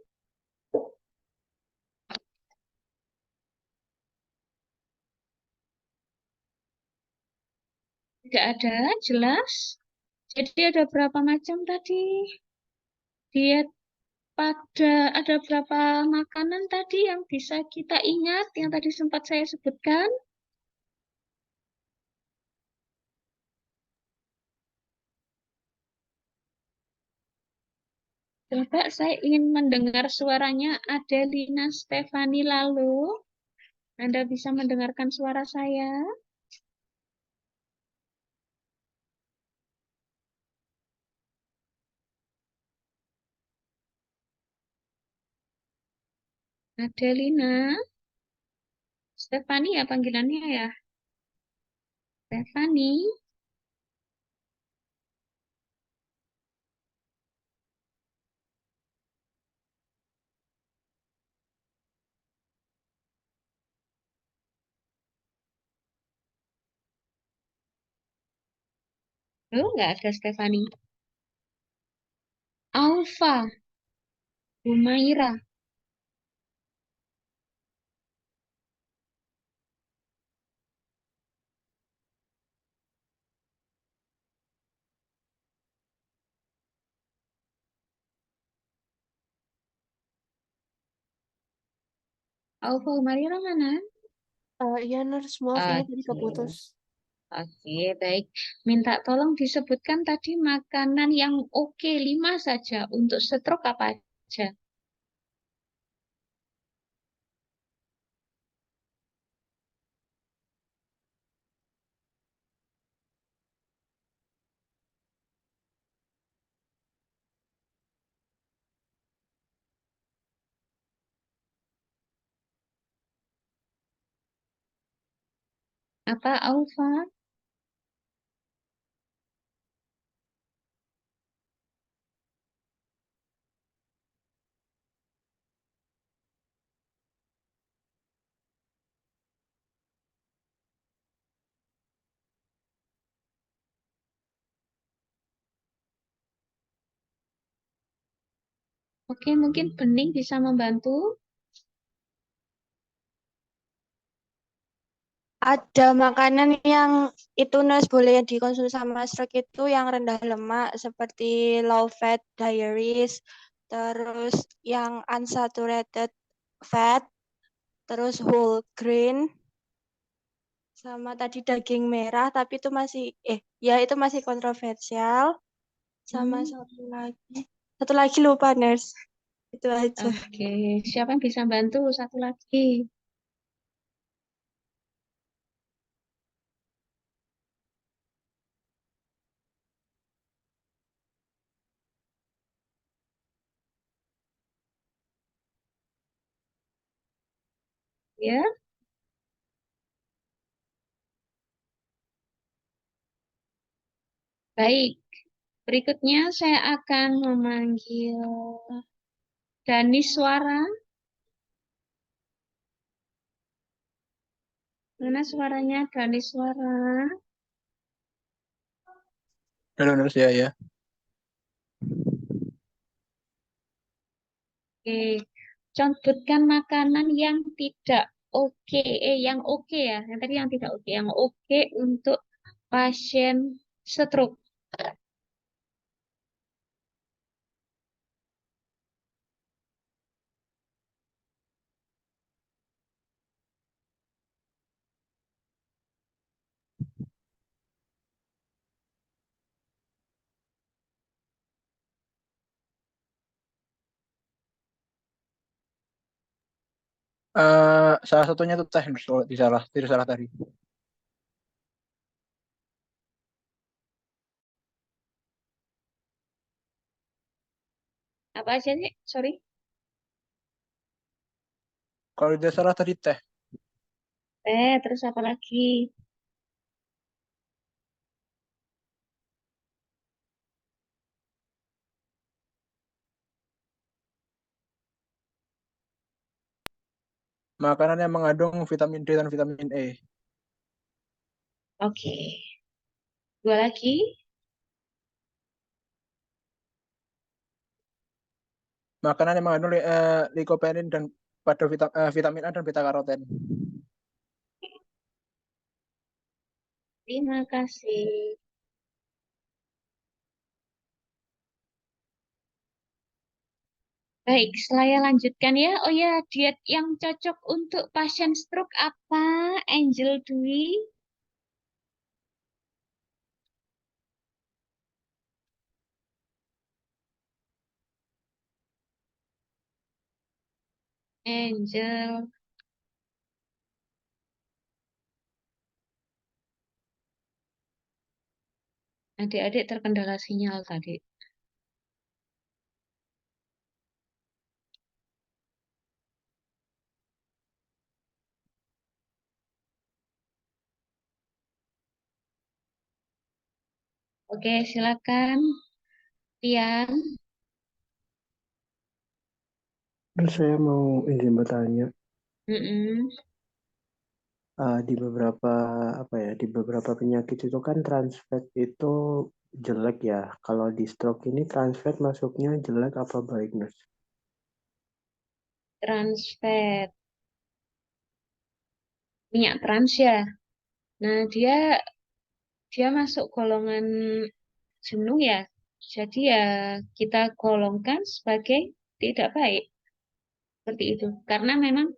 [SPEAKER 1] Tidak ada, jelas. Jadi ada berapa macam tadi? Diet ada berapa makanan tadi yang bisa kita ingat, yang tadi sempat saya sebutkan? Coba saya ingin mendengar suaranya Adelina Stefani lalu. Anda bisa mendengarkan suara saya? Adelina Stefani ya panggilannya ya? Stefani? Oh, nggak ada Stefani. Alfa, Humaira. Alfa Umarira mana?
[SPEAKER 6] Iya, nurse, maaf ini tadi
[SPEAKER 1] Oke.
[SPEAKER 6] keputus.
[SPEAKER 1] Oke, baik. Minta tolong disebutkan tadi makanan yang oke, 5 saja. Untuk stroke apa aja? Apa, Alfa? Oke, mungkin Bening bisa membantu.
[SPEAKER 6] Ada makanan yang itu nurse boleh dikonsumsi sama stroke itu yang rendah lemak seperti low fat dairies, terus yang unsaturated fat, terus whole grain, sama tadi daging merah tapi itu masih ya itu masih kontroversial, sama
[SPEAKER 1] Hmm,
[SPEAKER 6] satu lagi lupa nurse. Itu aja.
[SPEAKER 1] Oke, siapa yang bisa bantu? Satu lagi. Ya, baik. Berikutnya saya akan memanggil Dani Suara. Mana suaranya Dani Suara?
[SPEAKER 7] Halo Nurse ya.
[SPEAKER 1] Oke, contohkan makanan yang tidak oke. Yang oke ya. Yang tadi yang tidak oke. Yang oke untuk pasien stroke.
[SPEAKER 7] Salah satunya itu teh Nurse, kalau tidak salah tadi.
[SPEAKER 1] Apa aja sih? Sorry.
[SPEAKER 7] Kalau tidak salah tadi teh.
[SPEAKER 1] Terus apa lagi?
[SPEAKER 7] Makanan yang mengandung vitamin D dan vitamin E.
[SPEAKER 1] Oke. Dua lagi.
[SPEAKER 7] Makanan yang mengandung lycopene dan pada vitamin A dan beta karoten.
[SPEAKER 1] Terima kasih. Baik, saya lanjutkan ya. Oh ya, diet yang cocok untuk pasien stroke apa, Angel Dwi? Angel. Adik-adik terkendala sinyal tadi. Oke, silakan. Tian.
[SPEAKER 4] Terus saya mau izin bertanya,
[SPEAKER 1] Mm-mm.
[SPEAKER 4] di beberapa di beberapa penyakit itu kan trans fat itu jelek ya. Kalau di stroke ini trans fat masuknya jelek apa baik, Nurse?
[SPEAKER 1] Trans fat. Minyak trans ya. Nah, dia masuk golongan jenuh ya. Jadi ya kita golongkan sebagai tidak baik. seperti itu. Karena memang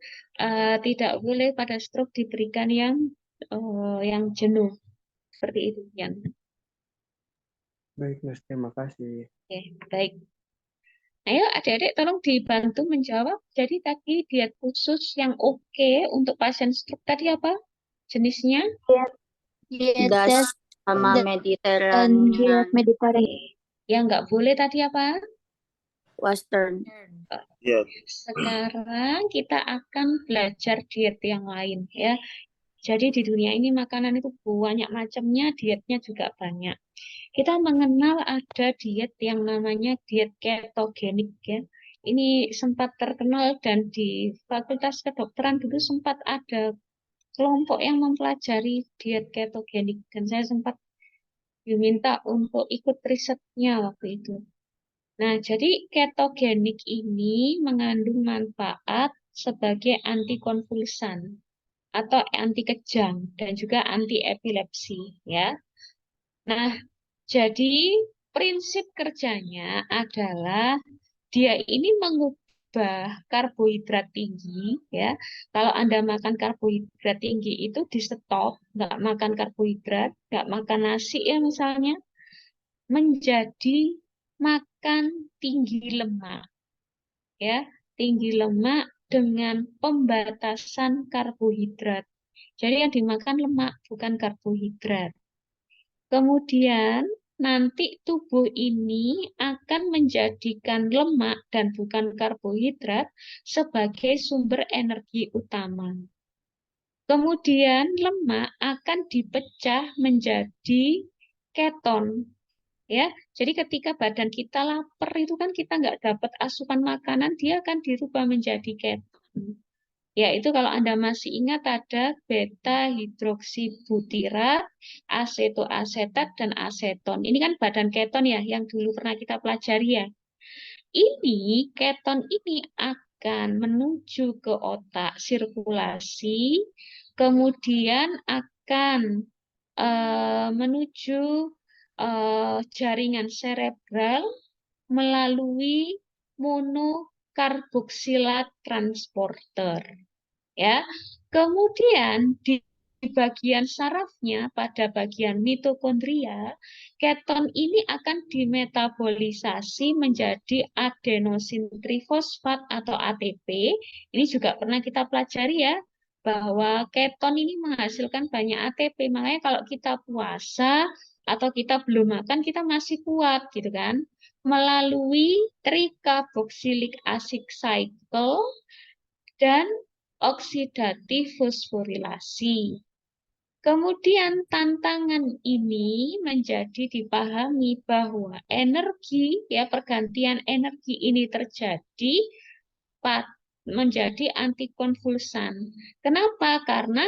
[SPEAKER 1] tidak boleh pada stroke diberikan yang jenuh seperti itu, yang
[SPEAKER 4] Baik, Mas. Terima kasih.
[SPEAKER 1] oke, baik. Ayo adik-adik tolong dibantu menjawab. Jadi tadi diet khusus yang oke untuk pasien stroke tadi apa jenisnya?
[SPEAKER 5] Das sama
[SPEAKER 6] dan
[SPEAKER 5] Mediterranean
[SPEAKER 6] diet Mediterranean.
[SPEAKER 1] Oke. Yang nggak boleh tadi apa?
[SPEAKER 5] Western.
[SPEAKER 1] Sekarang kita akan belajar diet yang lain ya. Jadi di dunia ini makanan itu banyak macamnya, dietnya juga banyak. Kita mengenal ada diet yang namanya diet ketogenik ya. Ini sempat terkenal dan di Fakultas Kedokteran dulu sempat ada kelompok yang mempelajari diet ketogenik dan saya sempat diminta untuk ikut risetnya waktu itu. Nah, jadi ketogenik ini mengandung manfaat sebagai antikonvulsan atau anti kejang dan juga anti epilepsi ya. Nah, jadi prinsip kerjanya adalah dia ini mengubah karbohidrat tinggi ya. Kalau Anda makan karbohidrat tinggi itu di stop, nggak makan karbohidrat, nggak makan nasi ya misalnya, menjadi makan tinggi lemak ya, tinggi lemak dengan pembatasan karbohidrat. Jadi yang dimakan lemak bukan karbohidrat. Kemudian nanti tubuh ini akan menjadikan lemak dan bukan karbohidrat sebagai sumber energi utama. Kemudian lemak akan dipecah menjadi keton. Ya, jadi ketika badan kita lapar itu kan kita nggak dapat asupan makanan, dia akan dirubah menjadi keton. Yaitu kalau Anda masih ingat ada beta hidroksibutirat, asetoasetat, dan aseton. Ini kan badan keton ya, yang dulu pernah kita pelajari ya. Ini keton ini akan menuju ke otak sirkulasi, kemudian akan menuju jaringan serebral melalui monokarboksilat transporter ya. Kemudian di bagian sarafnya pada bagian mitokondria, keton ini akan dimetabolisasi menjadi adenosin trifosfat atau ATP. Ini juga pernah kita pelajari ya, bahwa keton ini menghasilkan banyak ATP. Makanya kalau kita puasa atau kita belum makan, kita masih kuat gitu kan. Melalui trikarboksilik acid cycle dan oksidatif fosforilasi. Kemudian tantangan ini menjadi dipahami bahwa energi, ya pergantian energi ini terjadi menjadi antikonvulsan. Kenapa? Karena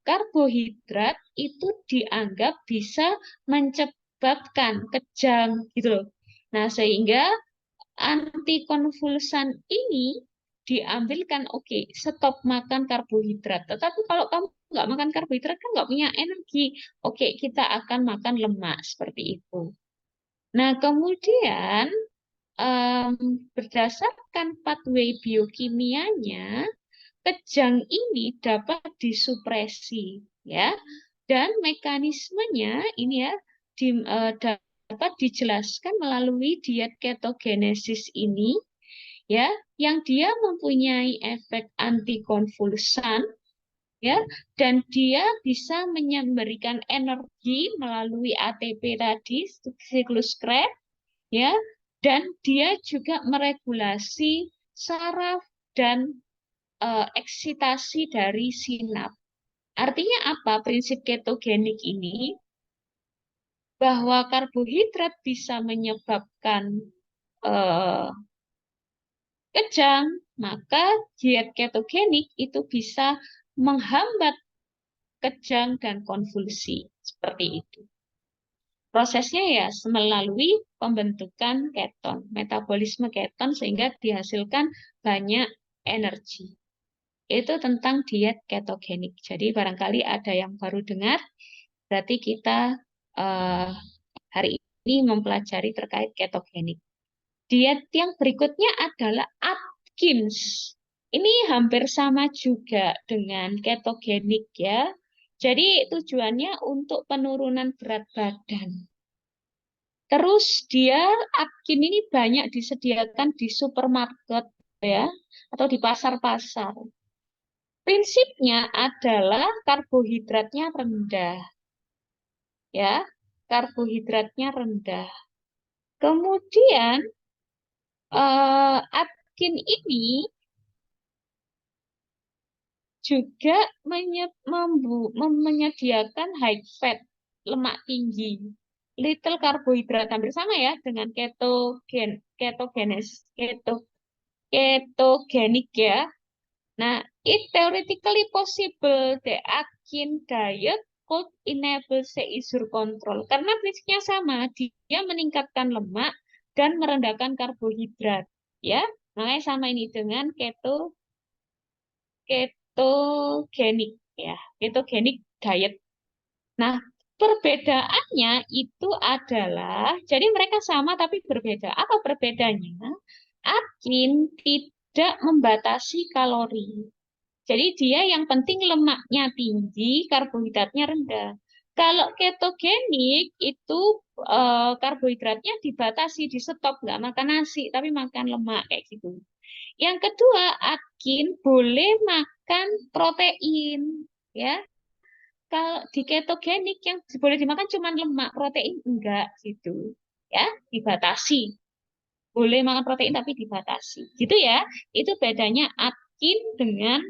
[SPEAKER 1] karbohidrat itu dianggap bisa menyebabkan kejang gitu loh. Nah, sehingga antikonvulsan ini diambilkan, oke, stop makan karbohidrat. Tetapi kalau kamu nggak makan karbohidrat kan nggak punya energi. Oke, kita akan makan lemak seperti itu. Nah, kemudian berdasarkan pathway biokimianya, kejang ini dapat disupresi ya, dan mekanismenya ini ya dapat dijelaskan melalui diet ketogenesis ini ya, yang dia mempunyai efek antikonvulsan ya, dan dia bisa memberikan energi melalui ATP tadi, siklus Krebs ya, dan dia juga meregulasi saraf dan eksitasi dari sinap. Artinya apa prinsip ketogenik ini? Bahwa karbohidrat bisa menyebabkan kejang, maka diet ketogenik itu bisa menghambat kejang dan konvulsi. Seperti itu. Prosesnya ya melalui pembentukan keton, metabolisme keton sehingga dihasilkan banyak energi. Itu tentang diet ketogenik. Jadi barangkali ada yang baru dengar, berarti kita hari ini mempelajari terkait ketogenik. Diet yang berikutnya adalah Atkins. Ini hampir sama juga dengan ketogenik ya. Jadi tujuannya untuk penurunan berat badan. Terus dia Atkin ini banyak disediakan di supermarket ya atau di pasar-pasar. Prinsipnya adalah karbohidratnya rendah. Ya, karbohidratnya rendah. Kemudian Atkin ini juga menyediakan high fat, lemak tinggi, little karbohidrat, hampir sama ya dengan ketogenik ya. Nah, it theoretically possible the Atkin diet could enable seizure control. Karena prinsipnya sama, dia meningkatkan lemak dan merendahkan karbohidrat. Ya, makanya sama ini dengan ketogenik ya, ketogenik diet. Nah, perbedaannya itu adalah, jadi mereka sama tapi berbeda. Apa perbedaannya? Atkin tidak membatasi kalori. Jadi dia yang penting lemaknya tinggi, karbohidratnya rendah. Kalau ketogenik itu karbohidratnya dibatasi, di stop, nggak makan nasi, tapi makan lemak kayak gitu. Yang kedua, Atkin boleh makan protein, ya. Kalau di ketogenik yang boleh dimakan cuma lemak, protein enggak gitu, ya, dibatasi. Boleh makan protein tapi dibatasi, gitu ya. Itu bedanya Atkin dengan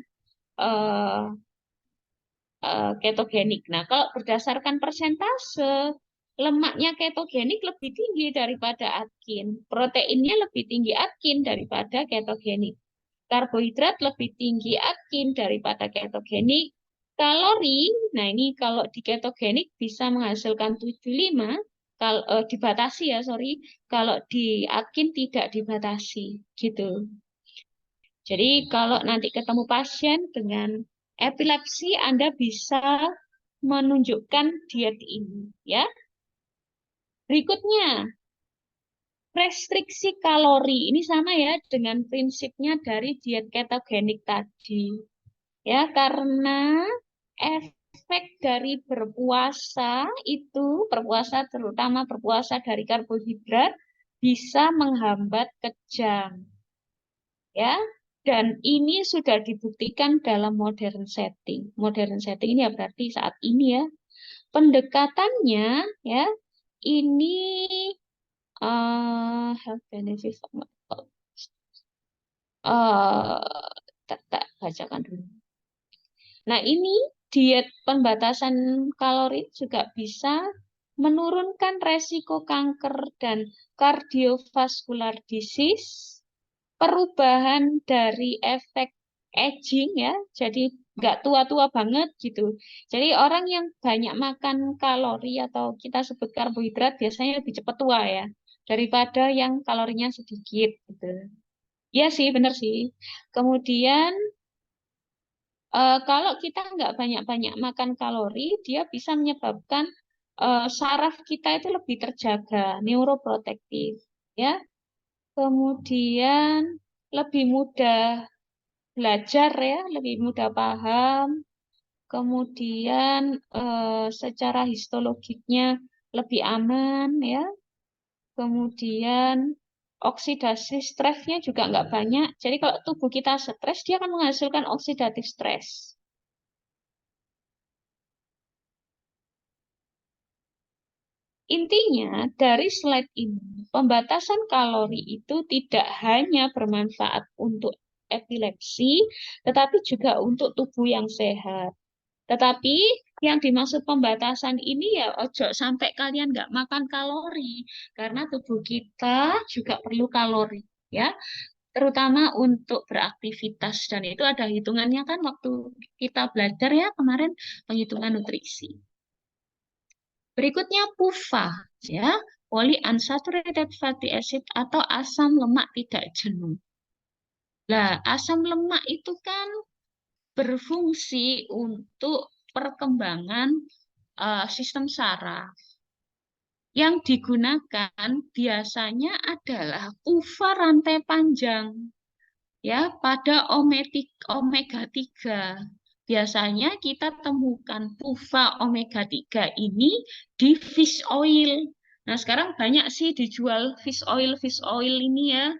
[SPEAKER 1] ketogenik. Nah, kalau berdasarkan persentase, lemaknya ketogenik lebih tinggi daripada Atkin. Proteinnya lebih tinggi Atkin daripada ketogenik. Karbohidrat lebih tinggi Atkin daripada ketogenik. Kalori, nah ini kalau di ketogenik bisa menghasilkan 75, kalau dibatasi ya, sorry. Kalau di Atkin tidak dibatasi, gitu. Jadi kalau nanti ketemu pasien dengan epilepsi, Anda bisa menunjukkan diet ini, ya. Berikutnya, restriksi kalori. Ini sama ya dengan prinsipnya dari diet ketogenik tadi. Ya, karena efek dari berpuasa itu, berpuasa terutama berpuasa dari karbohidrat, bisa menghambat kejang. Ya, dan ini sudah dibuktikan dalam modern setting. Modern setting ini ya berarti saat ini ya. Pendekatannya ya ini health benefits. Tak bacakan dulu. Nah, ini diet pembatasan kalori juga bisa menurunkan resiko kanker dan cardiovascular disease, perubahan dari efek aging ya, jadi nggak tua-tua banget gitu. Jadi orang yang banyak makan kalori atau kita sebut karbohidrat biasanya lebih cepat tua ya, daripada yang kalorinya sedikit gitu. Iya sih, benar sih. Kemudian kalau kita nggak banyak-banyak makan kalori, dia bisa menyebabkan saraf kita itu lebih terjaga, neuroprotektif ya. Kemudian lebih mudah belajar ya, lebih mudah paham. Kemudian secara histologiknya lebih aman ya. Kemudian oksidasi stresnya juga nggak banyak. Jadi kalau tubuh kita stres, dia akan menghasilkan oksidatif stres. Intinya, dari slide ini, pembatasan kalori itu tidak hanya bermanfaat untuk epilepsi, tetapi juga untuk tubuh yang sehat. Tetapi yang dimaksud pembatasan ini ya ojo sampai kalian nggak makan kalori, karena tubuh kita juga perlu kalori, ya, terutama untuk beraktivitas, dan itu ada hitungannya kan waktu kita belajar ya kemarin penghitungan nutrisi. Berikutnya PUFA, ya, polyunsaturated fatty acid atau asam lemak tidak jenuh. Nah, asam lemak itu kan berfungsi untuk perkembangan sistem saraf. Yang digunakan biasanya adalah PUFA rantai panjang. ya pada omega 3. Biasanya kita temukan PUFA omega 3 ini di fish oil. Nah, sekarang banyak sih dijual fish oil ini ya.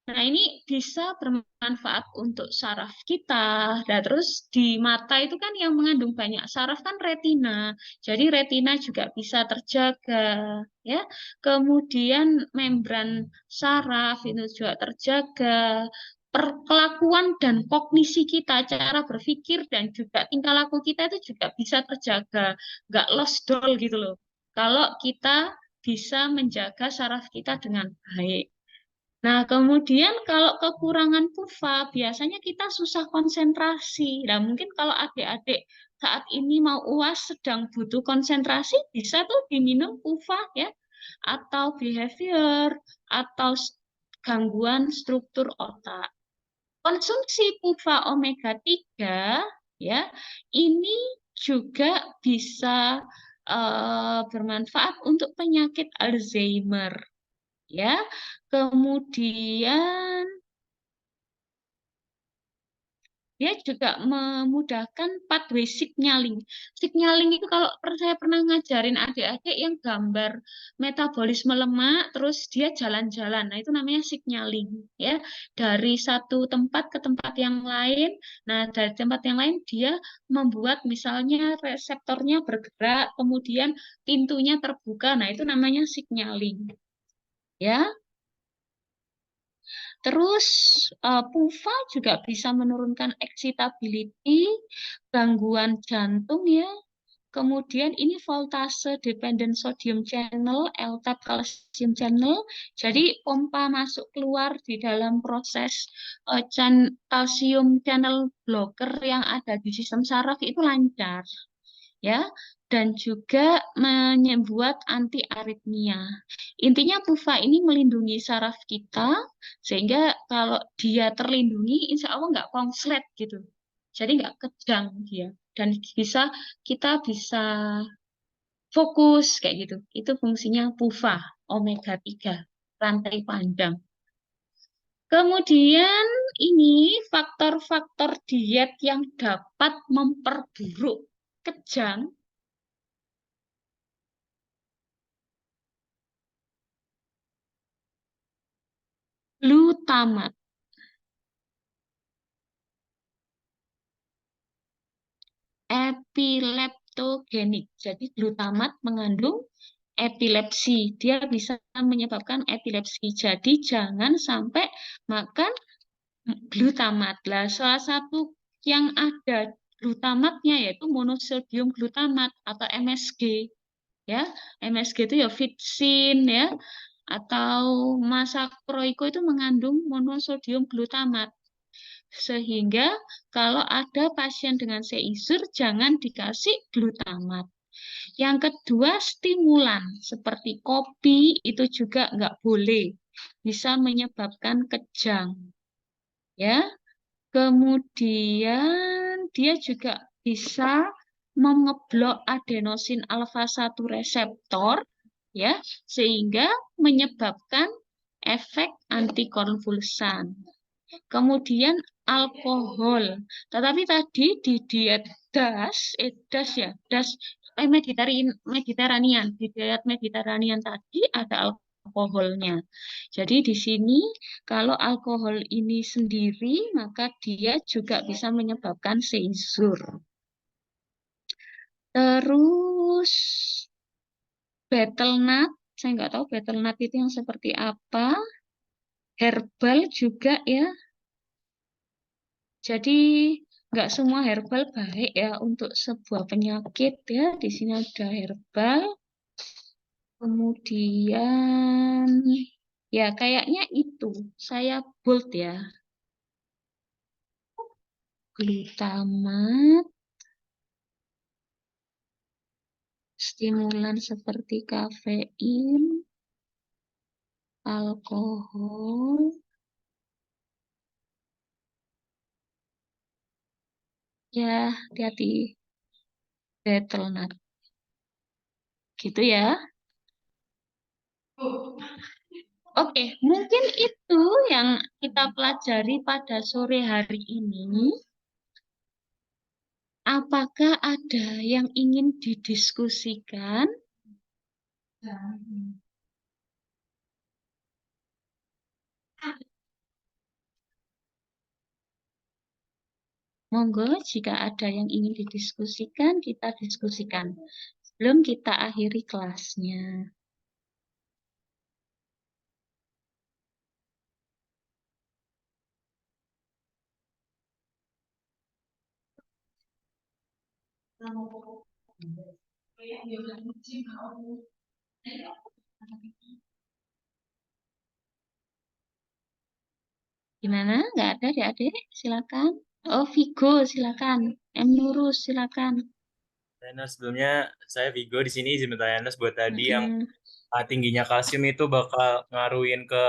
[SPEAKER 1] Nah, ini bisa bermanfaat untuk saraf kita. Nah, terus di mata itu kan yang mengandung banyak saraf kan retina. Jadi retina juga bisa terjaga, ya. Kemudian membran saraf itu juga terjaga. Perkelakuan dan kognisi kita, cara berpikir dan juga tingkah laku kita itu juga bisa terjaga. Nggak lost doll gitu loh. Kalau kita bisa menjaga saraf kita dengan baik. Nah, kemudian kalau kekurangan PUFA, biasanya kita susah konsentrasi. Nah, mungkin kalau adik-adik saat ini mau UAS sedang butuh konsentrasi, bisa tuh diminum PUFA ya, atau behavior, atau gangguan struktur otak. Konsumsi PUFA omega 3 ya, ini juga bisa bermanfaat untuk penyakit Alzheimer ya. Kemudian dia juga memudahkan pathway signaling. Signaling itu kalau saya pernah ngajarin adik-adik yang gambar metabolisme lemak, terus dia jalan-jalan. Nah, itu namanya signaling ya. Dari satu tempat ke tempat yang lain. Nah, dari tempat yang lain dia membuat misalnya reseptornya bergerak, kemudian pintunya terbuka. Nah, itu namanya signaling. Ya. Terus PUFA juga bisa menurunkan excitability, gangguan jantung ya. Kemudian ini voltase dependent sodium channel, LTAP calcium channel. Jadi pompa masuk keluar di dalam proses calcium channel blocker yang ada di sistem saraf itu lancar. Ya, dan juga membuat anti aritmia. Intinya PUFA ini melindungi saraf kita, sehingga kalau dia terlindungi, insya Allah nggak konslet gitu. Jadi nggak kejang dia. Dan kita bisa fokus kayak gitu. Itu fungsinya PUFA, omega 3, rantai panjang. Kemudian ini faktor-faktor diet yang dapat memperburuk kejang. Glutamat, epileptogenik. Jadi glutamat mengandung epilepsi. Dia bisa menyebabkan epilepsi. Jadi jangan sampai makan glutamat. Lah, salah satu yang ada glutamatnya yaitu monosodium glutamat atau MSG. Ya, MSG itu ya fitsin ya, atau masakroiko itu mengandung monosodium glutamat. Sehingga kalau ada pasien dengan seizur, jangan dikasih glutamat. Yang kedua, stimulan seperti kopi itu juga nggak boleh, bisa menyebabkan kejang. Ya, kemudian dia juga bisa mengeblok adenosin alfa 1 reseptor, ya, sehingga menyebabkan efek antikonvulsan. Kemudian alkohol. Tetapi tadi di diet Mediterranean. Di diet Mediterranean tadi ada alkoholnya. Jadi di sini kalau alkohol ini sendiri, maka dia juga bisa menyebabkan seizur. Terus betel nut, saya nggak tahu betel nut itu yang seperti apa. Herbal juga ya. Jadi nggak semua herbal baik ya untuk sebuah penyakit ya. Di sini ada herbal. Kemudian ya kayaknya itu saya bold ya. Glutamat, stimulan seperti kafein, alkohol, ya hati-hati betel nut. Gitu ya. Oke, mungkin itu yang kita pelajari pada sore hari ini. Apakah ada yang ingin didiskusikan? Monggo, jika ada yang ingin didiskusikan, kita diskusikan. Sebelum kita akhiri kelasnya. Gimana? Nggak ada adik-adik? Silakan. Oh, Vigo, silakan. M. Nurus, silakan.
[SPEAKER 8] Nah, sebelumnya saya Vigo di sini izin bertanya Nas buat tadi yang
[SPEAKER 1] Mm-mm.
[SPEAKER 8] tingginya kalsium itu bakal ngaruhin ke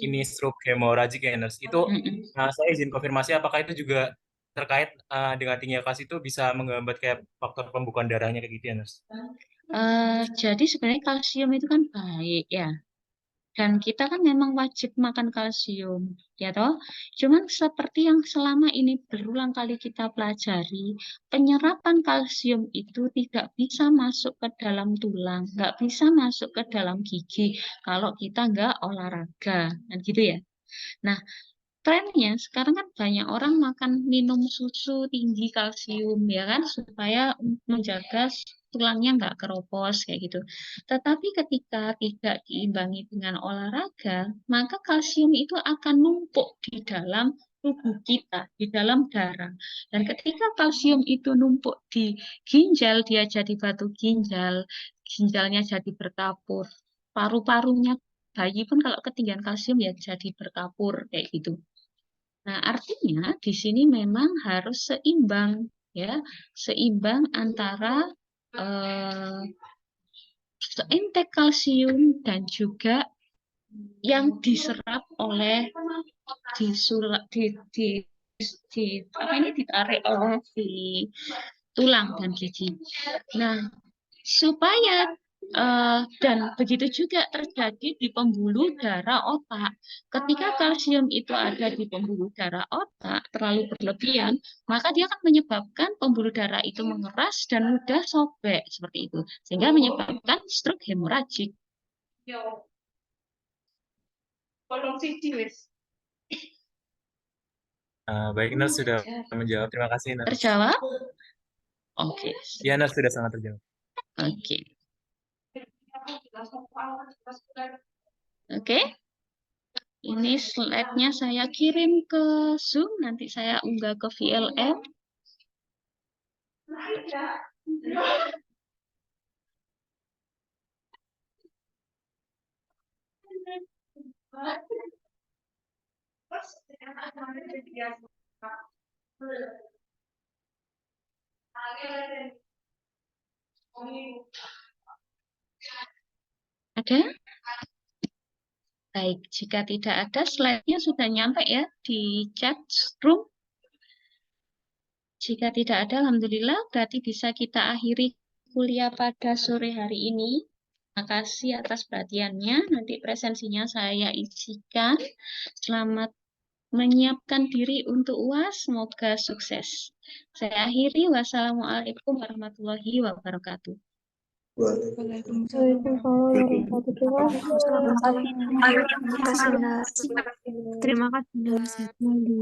[SPEAKER 8] ini stroke hemorragik ya Nas. Itu
[SPEAKER 1] Mm-mm.
[SPEAKER 8] saya izin konfirmasi apakah itu juga terkait dengan tingginya kalsium itu bisa menghambat kayak faktor pembukaan darahnya kayak gitu ya Nas.
[SPEAKER 1] Jadi sebenarnya kalsium itu kan baik ya. Dan kita kan memang wajib makan kalsium, ya toh. Cuman seperti yang selama ini berulang kali kita pelajari, penyerapan kalsium itu tidak bisa masuk ke dalam tulang, nggak bisa masuk ke dalam gigi kalau kita nggak olahraga, kan gitu ya. Nah, trennya sekarang kan banyak orang makan minum susu tinggi kalsium ya kan supaya menjaga tulangnya nggak keropos kayak gitu. Tetapi ketika tidak diimbangi dengan olahraga, maka kalsium itu akan numpuk di dalam tubuh kita, di dalam darah. Dan ketika kalsium itu numpuk di ginjal, dia jadi batu ginjal, ginjalnya jadi berkapur, paru-parunya bayi pun kalau ketinggian kalsium ya jadi berkapur kayak gitu. Nah, artinya di sini memang harus seimbang ya, seimbang antara intake kalsium dan juga yang diserap oleh ditarik oleh si tulang dan gigi. Nah, supaya dan begitu juga terjadi di pembuluh darah otak. Ketika kalsium itu ada di pembuluh darah otak terlalu berlebihan, maka dia akan menyebabkan pembuluh darah itu mengeras dan mudah sobek seperti itu, sehingga menyebabkan stroke hemorragik.
[SPEAKER 8] Baik Nas sudah menjawab. Terima kasih Nas.
[SPEAKER 1] Terjawab? Oke.
[SPEAKER 8] Ya Nas sudah sangat terjawab.
[SPEAKER 1] Oke. Oke. Ini slide-nya saya kirim ke Zoom, nanti saya unggah ke VLM. Ada? Baik, jika tidak ada, slide-nya sudah nyampe ya di chat room. Jika tidak ada, alhamdulillah, berarti bisa kita akhiri kuliah pada sore hari ini. Terima kasih atas perhatiannya. Nanti presensinya saya isikan. Selamat menyiapkan diri untuk UAS. Semoga sukses. Saya akhiri. Wassalamualaikum warahmatullahi wabarakatuh.
[SPEAKER 5] Terima kasih. Terima kasih.